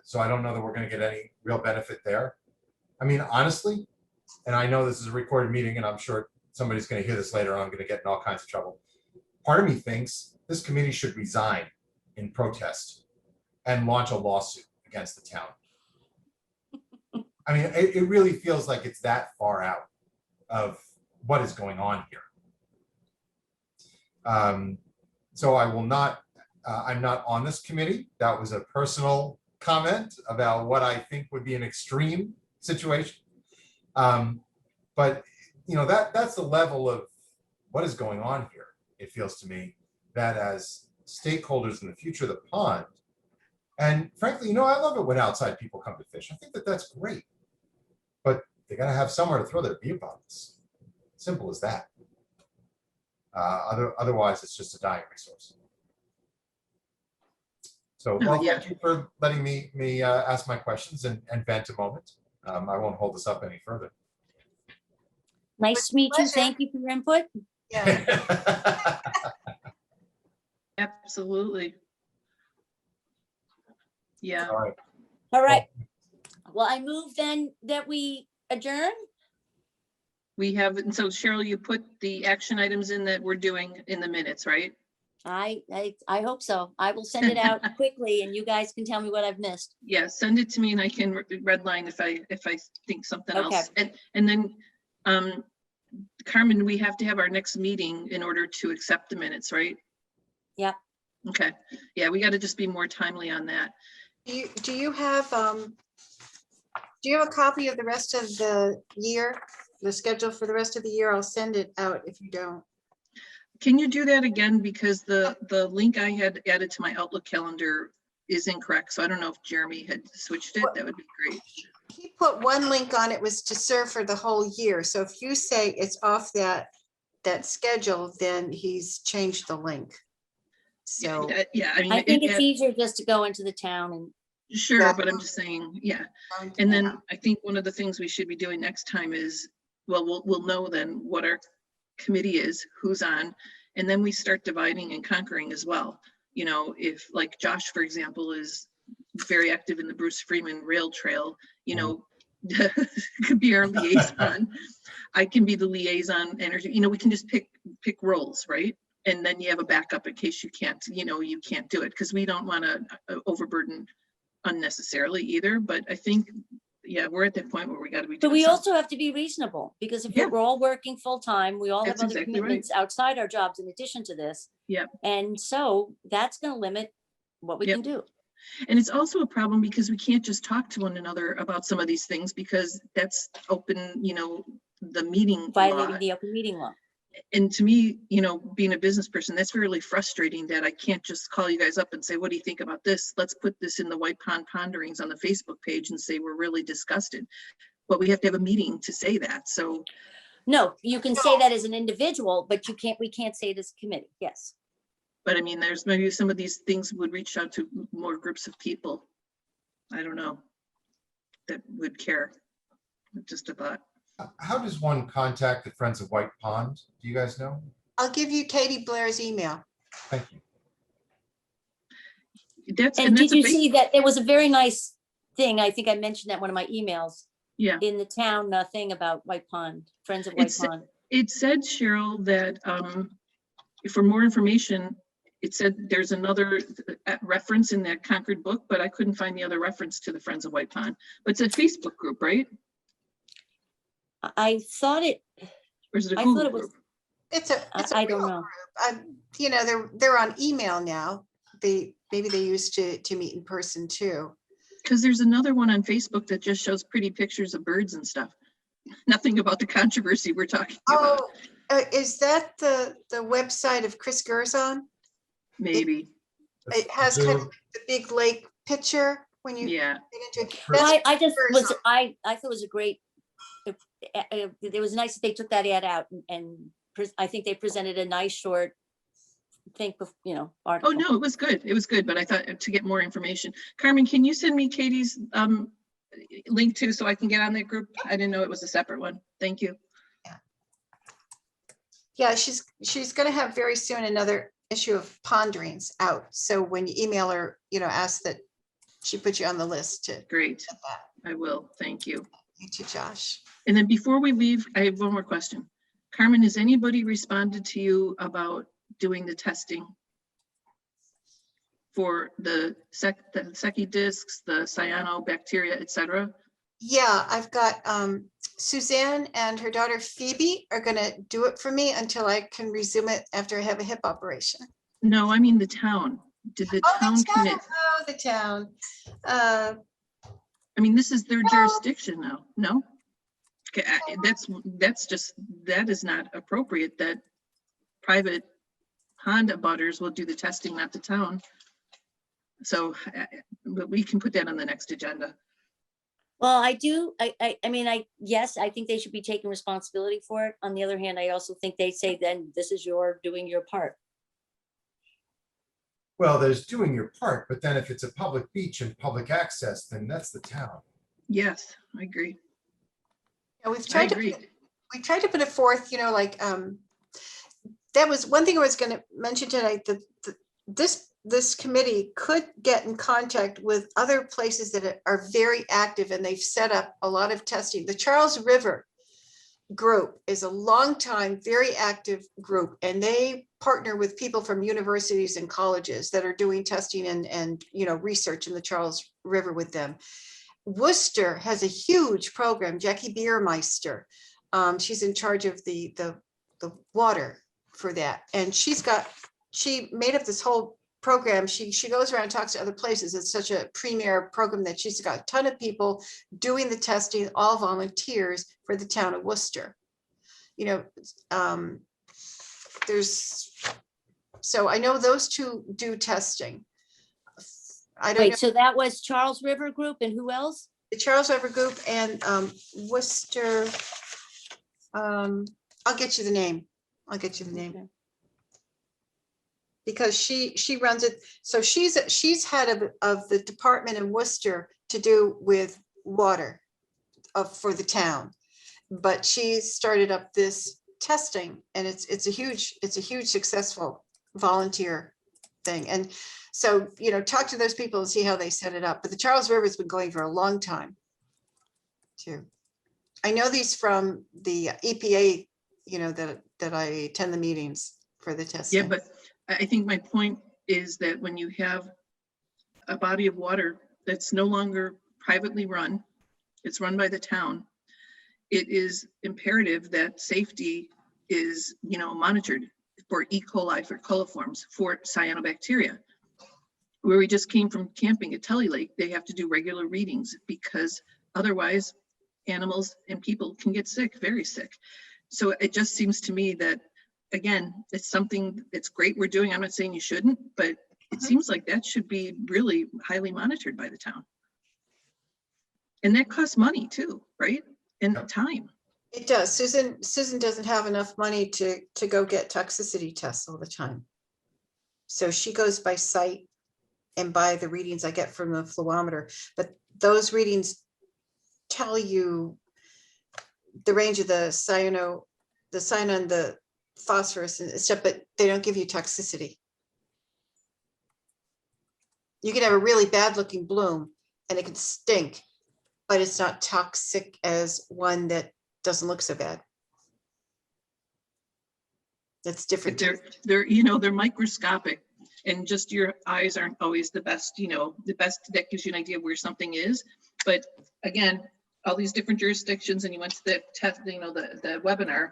So I don't know that we're going to get any real benefit there. I mean, honestly, and I know this is a recorded meeting, and I'm sure somebody's going to hear this later on. I'm going to get in all kinds of trouble. Part of me thinks this committee should resign in protest and launch a lawsuit against the town. I mean, it really feels like it's that far out of what is going on here. So I will not, I'm not on this committee. That was a personal comment about what I think would be an extreme situation. But that's the level of what is going on here. It feels to me that as stakeholders in the future of the pond, And frankly, I love it when outside people come to fish. I think that that's great. But they got to have somewhere to throw their beer bottles. Simple as that. Otherwise, it's just a dying resource. So, well, yeah. thank you for letting me ask my questions and vent a moment. I won't hold this up any further. Nice to meet you. Pleasure. Thank you for your input. Yeah. Absolutely. Yeah. All right. All right. Well, I move then that we adjourn. We have, and so Cheryl, you put the action items in that we're doing in the minutes, right? I hope so. I will send it out quickly and you guys can tell me what I've missed. Yeah, send it to me and I can redline if I think something Okay. else. And then, Carmen, we have to have our next meeting in order to accept the minutes, right? Yep. Okay. Yeah, we got to just be more timely on that. Do you have a copy of the rest of the year, the schedule for the rest of the year? I'll send it out if you don't. Can you do that again? Because the link I had added to my Outlook calendar is incorrect. So I don't know if Jeremy had switched it. That would be great. He put one link on it, was to serve for the whole year. So if you say it's off that schedule, then he's changed the link. So Yeah, I mean, I think it's easier just to go into the town and sure, Yeah. but I'm just saying, yeah. And then I think one of the things we should be doing next time is, well, we'll know then what our committee is, who's on, and then we start dividing and conquering as well. If like Josh, for example, is very active in the Bruce Freeman Rail Trail, could be our liaison. I can be the liaison energy. We can just pick roles, right? And then you have a backup in case you can't do it, because we don't want to overburden unnecessarily either. But I think, yeah, we're at that point where we got to be. but we also have to be reasonable because if we're all working full time, we all have That's other exactly right. commitments outside our jobs in addition to this. Yeah. And so that's going to limit what we Yep. can do. And it's also a problem because we can't just talk to one another about some of these things, because that's open, the meeting Violating law. the open meeting law. And to me, being a business person, that's really frustrating that I can't just call you guys up and say, what do you think about this? Let's put this in the White Pond Ponderings on the Facebook page and say, we're really disgusted. But we have to have a meeting to say that. So No, you can say that as an individual, but we can't say it as a committee. Yes. but I mean, there's maybe some of these things would reach out to more groups of people. I don't know, that would care. Just a thought. How does one contact the Friends of White Pond? Do you guys know? I'll give you Katie Blair's email. Thank you. And did you see that there was a very nice thing? I think I mentioned that one of my emails. Yeah. In the town thing about White Pond, Friends of White Pond. It said, Cheryl, that for more information, it said there's another reference in that Concord book, but I couldn't find the other reference to the Friends of White Pond. But it's a Facebook group, right? I thought it. Or is it a I Google thought it was. group? It's a I don't real know. group. They're on email now. Maybe they used to meet in person too. Because there's another one on Facebook that just shows pretty pictures of birds and stuff. Nothing about the controversy we're talking about. Is that the website of Chris Gerzon? Maybe. It has kind of the big lake picture when you Yeah. get into it. Well, That's I thought it was a great. It was nice that they took that ad out and I think they presented a nice short article. Oh, no, it was good. It was good, but I thought to get more information. Carmen, can you send me Katie's link too, so I can get on that group? I didn't know it was a separate one. Thank you. Yeah, she's going to have very soon another issue of Ponderings out. So when you email her, ask that she put you on the list to Great. get that. I will. Thank you. You too, Josh. And then before we leave, I have one more question. Carmen, has anybody responded to you about doing the testing for the Secchi discs, the cyanobacteria, et cetera? Yeah, I've got Suzanne and her daughter Phoebe are going to do it for me until I can resume it after I have a hip operation. No, I mean the town. Did the town commit? Oh, the town. I mean, this is their jurisdiction now. No? Okay, that is not appropriate that private Honda butters will do the testing, not the town. So, but we can put that on the next agenda. Well, I do, I mean, yes, I think they should be taking responsibility for it. On the other hand, I also think they say then this is your doing your part. Well, there's doing your part, but then if it's a public beach and public access, then that's the town. Yes, I agree. And we've I tried to, agree. we tried to put it forth, like, that was one thing I was going to mention tonight, that this committee could get in contact with other places that are very active, and they've set up a lot of testing. The Charles River group is a longtime, very active group, and they partner with people from universities and colleges that are doing testing and research in the Charles River with them. Worcester has a huge program. Jackie Biermeister, she's in charge of the water for that, and she made up this whole program. She goes around and talks to other places. It's such a premier program that she's got a ton of people doing the testing, all volunteers for the town of Worcester. So I know those two do testing. I don't know. Wait, so that was Charles River Group and who else? The Charles River Group and Worcester. I'll get you the name. Okay. Because she runs it. So she's head of the department in Worcester to do with water for the town. But she started up this testing, and it's a huge successful volunteer thing. And so, talk to those people and see how they set it up. But the Charles River has been going for a long time too. I know these from the EPA, that I attend the meetings for the testing. Yeah, but I think my point is that when you have a body of water that's no longer privately run, it's run by the town, it is imperative that safety is, monitored for E. coli, for coliforms, for cyanobacteria. Where we just came from camping at Tully Lake, they have to do regular readings because otherwise animals and people can get sick, very sick. So it just seems to me that, again, it's something that's great we're doing. I'm not saying you shouldn't, but it seems like that should be really highly monitored by the town. And that costs money too, right? And time. It does. Susan doesn't have enough money to go get toxicity tests all the time. So she goes by sight and by the readings I get from the fluometer. But those readings tell you the range of the cyanon, the phosphorus and stuff, but they don't give you toxicity. You can have a really bad looking bloom and it can stink, but it's not toxic as one that doesn't look so bad. That's different. But they're microscopic, and just your eyes aren't always the best, the best that gives you an idea of where something is. But again, all these different jurisdictions, and you went to the test, the webinar,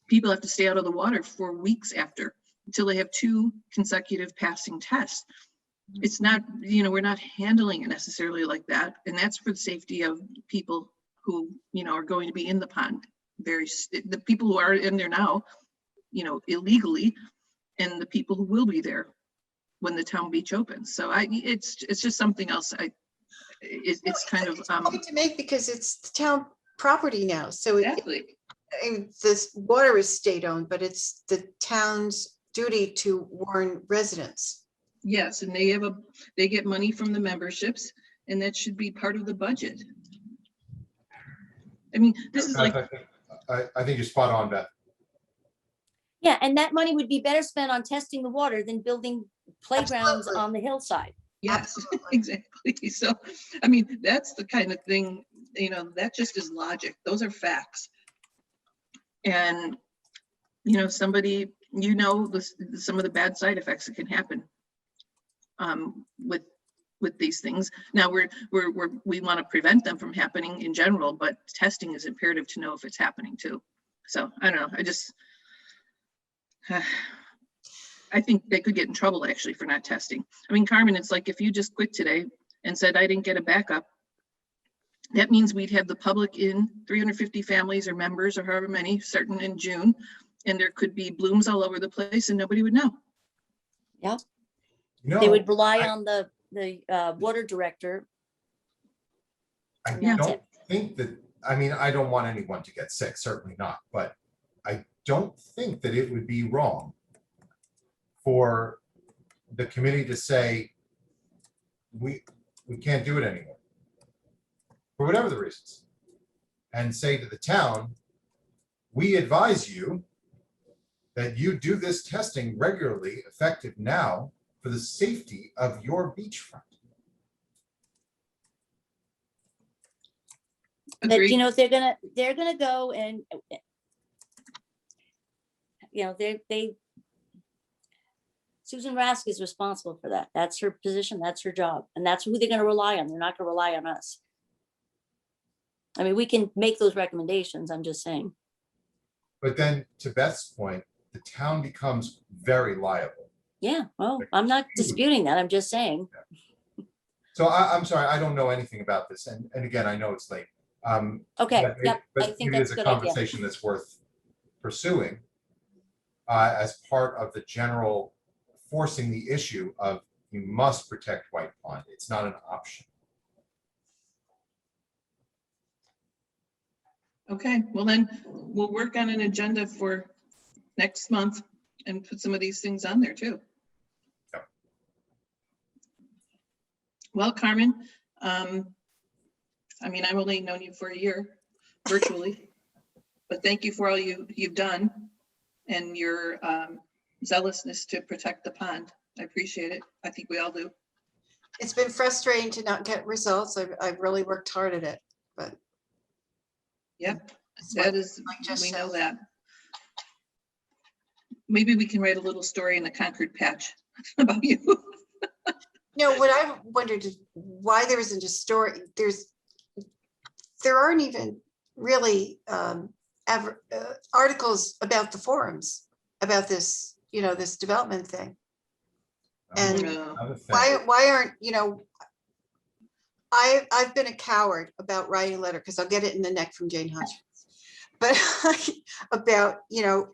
people have to stay out of the water for weeks after, until they have 2 consecutive passing tests. It's not, we're not handling it necessarily like that. And that's for the safety of people who, are going to be in the pond. The people who are in there now, illegally, and the people who will be there when the town beach opens. So it's just something else. It's kind of hard to make because it's the town property now. So exactly. This water is state owned, but it's the town's duty to warn residents. Yes, and they get money from the memberships, and that should be part of the budget. I mean, this is like, I think you're spot on, Beth. Yeah, and that money would be better spent on testing the water than building playgrounds Absolutely. on the hillside. yes, exactly. So, I mean, that's the kind of thing, that just is logic. Those are facts. And, somebody, some of the bad side effects that can happen with these things. Now we want to prevent them from happening in general, but testing is imperative to know if it's happening too. So I don't know. I think they could get in trouble actually for not testing. I mean, Carmen, it's like if you just quit today and said, I didn't get a backup, that means we'd have the public in 350 families or members or however many starting in June, and there could be blooms all over the place and nobody would know. Yeah. They would rely I- on the water director. I And that's don't it. think that, I mean, I don't want anyone to get sick, certainly not, but I don't think that it would be wrong for the committee to say, we can't do it anymore, for whatever the reasons, and say to the town, we advise you that you do this testing regularly, effective now, for the safety of your beachfront. That, you Agreed. know, they're gonna go and, you know, they Susan Rask is responsible for that. That's her position, that's her job, and that's who they're gonna rely on. They're not gonna rely on us. I mean, we can make those recommendations, I'm just saying. But then, to Beth's point, the town becomes very liable. Yeah, well, I'm not disputing that, I'm just saying. So I'm sorry, I don't know anything about this, and again, I know it's late. Okay, But yep, I but think maybe that's it's a a good idea. conversation that's worth pursuing as part of the general forcing the issue of you must protect White Pond. It's not an option. Okay, well then, we'll work on an agenda for next month and put some of these things on there too. Yep. Well, Carmen, I mean, I've only known you for a year virtually, but thank you for all you've done and your zealousness to protect the pond. I appreciate it. I think we all do. It's been frustrating to not get results. I've really worked hard at it, but. Yep, it's what that is, Mike just we know said. that. Maybe we can write a little story in the Concord patch about you. No, what I wondered is why there isn't a story. There aren't even really articles about the forums, about this, you know, this development thing. And No. I'm a fan. why aren't, you know, I've been a coward about writing a letter because I'll get it in the neck from Jane Hutchins. But about, you know,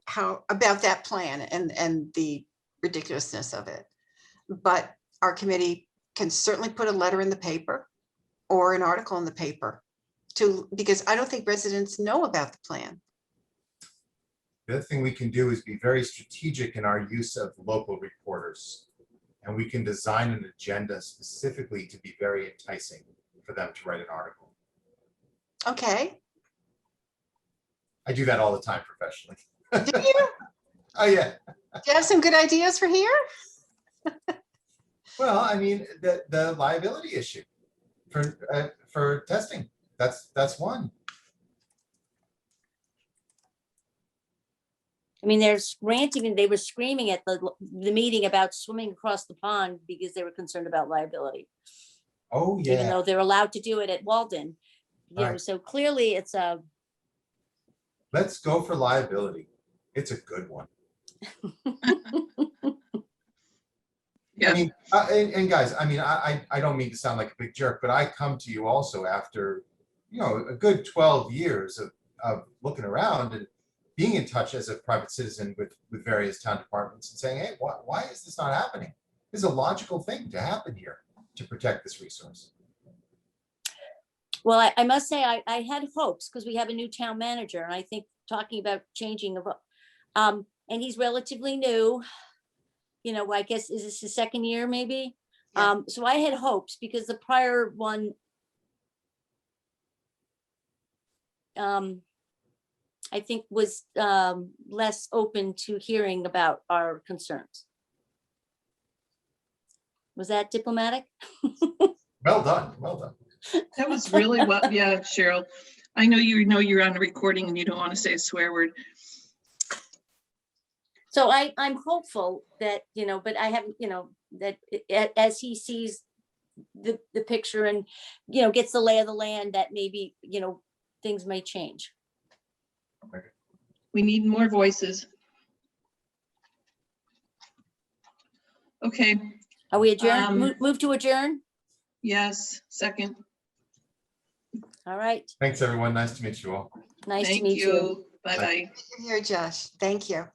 about that plan and the ridiculousness of it. But our committee can certainly put a letter in the paper or an article in the paper because I don't think residents know about the plan. The other thing we can do is be very strategic in our use of local reporters. And we can design an agenda specifically to be very enticing for them to write an article. Okay. I do that all the time professionally. Do you? Oh, yeah. Do you have some good ideas for here? Well, I mean, the liability issue for testing, that's one. I mean, there's ranting and they were screaming at the meeting about swimming across the pond because they were concerned about liability, Oh, even yeah. though they're allowed to do it at Walden. You know, Right. so clearly it's a, Let's go for liability. It's a good one. I Yeah, mean, and guys, I mean, I don't mean to sound like a big jerk, but I come to you also after, you know, a good 12 years of looking around and being in touch as a private citizen with various town departments and saying, hey, why is this not happening? This is a logical thing to happen here to protect this resource. well, I must say, I had hopes because we have a new town manager and I think talking about changing of, and he's relatively new. You know, I guess, is this his second year maybe? Yeah. So I had hopes because the prior one, I think was less open to hearing about our concerns. Was that diplomatic? Well done, well done. that was really well, yeah, Cheryl. I know you're on a recording and you don't want to say a swear word. So I'm hopeful that, you know, but I haven't, you know, that as he sees the picture and, you know, gets the lay of the land, that maybe, you know, things may change. We need more voices. Okay, Are we adjourned? Um, Move to adjourn? yes, second. All right. Thanks, everyone. Nice to meet you all. Nice to Thank meet you. you. Bye-bye. Here, Josh. Thank you.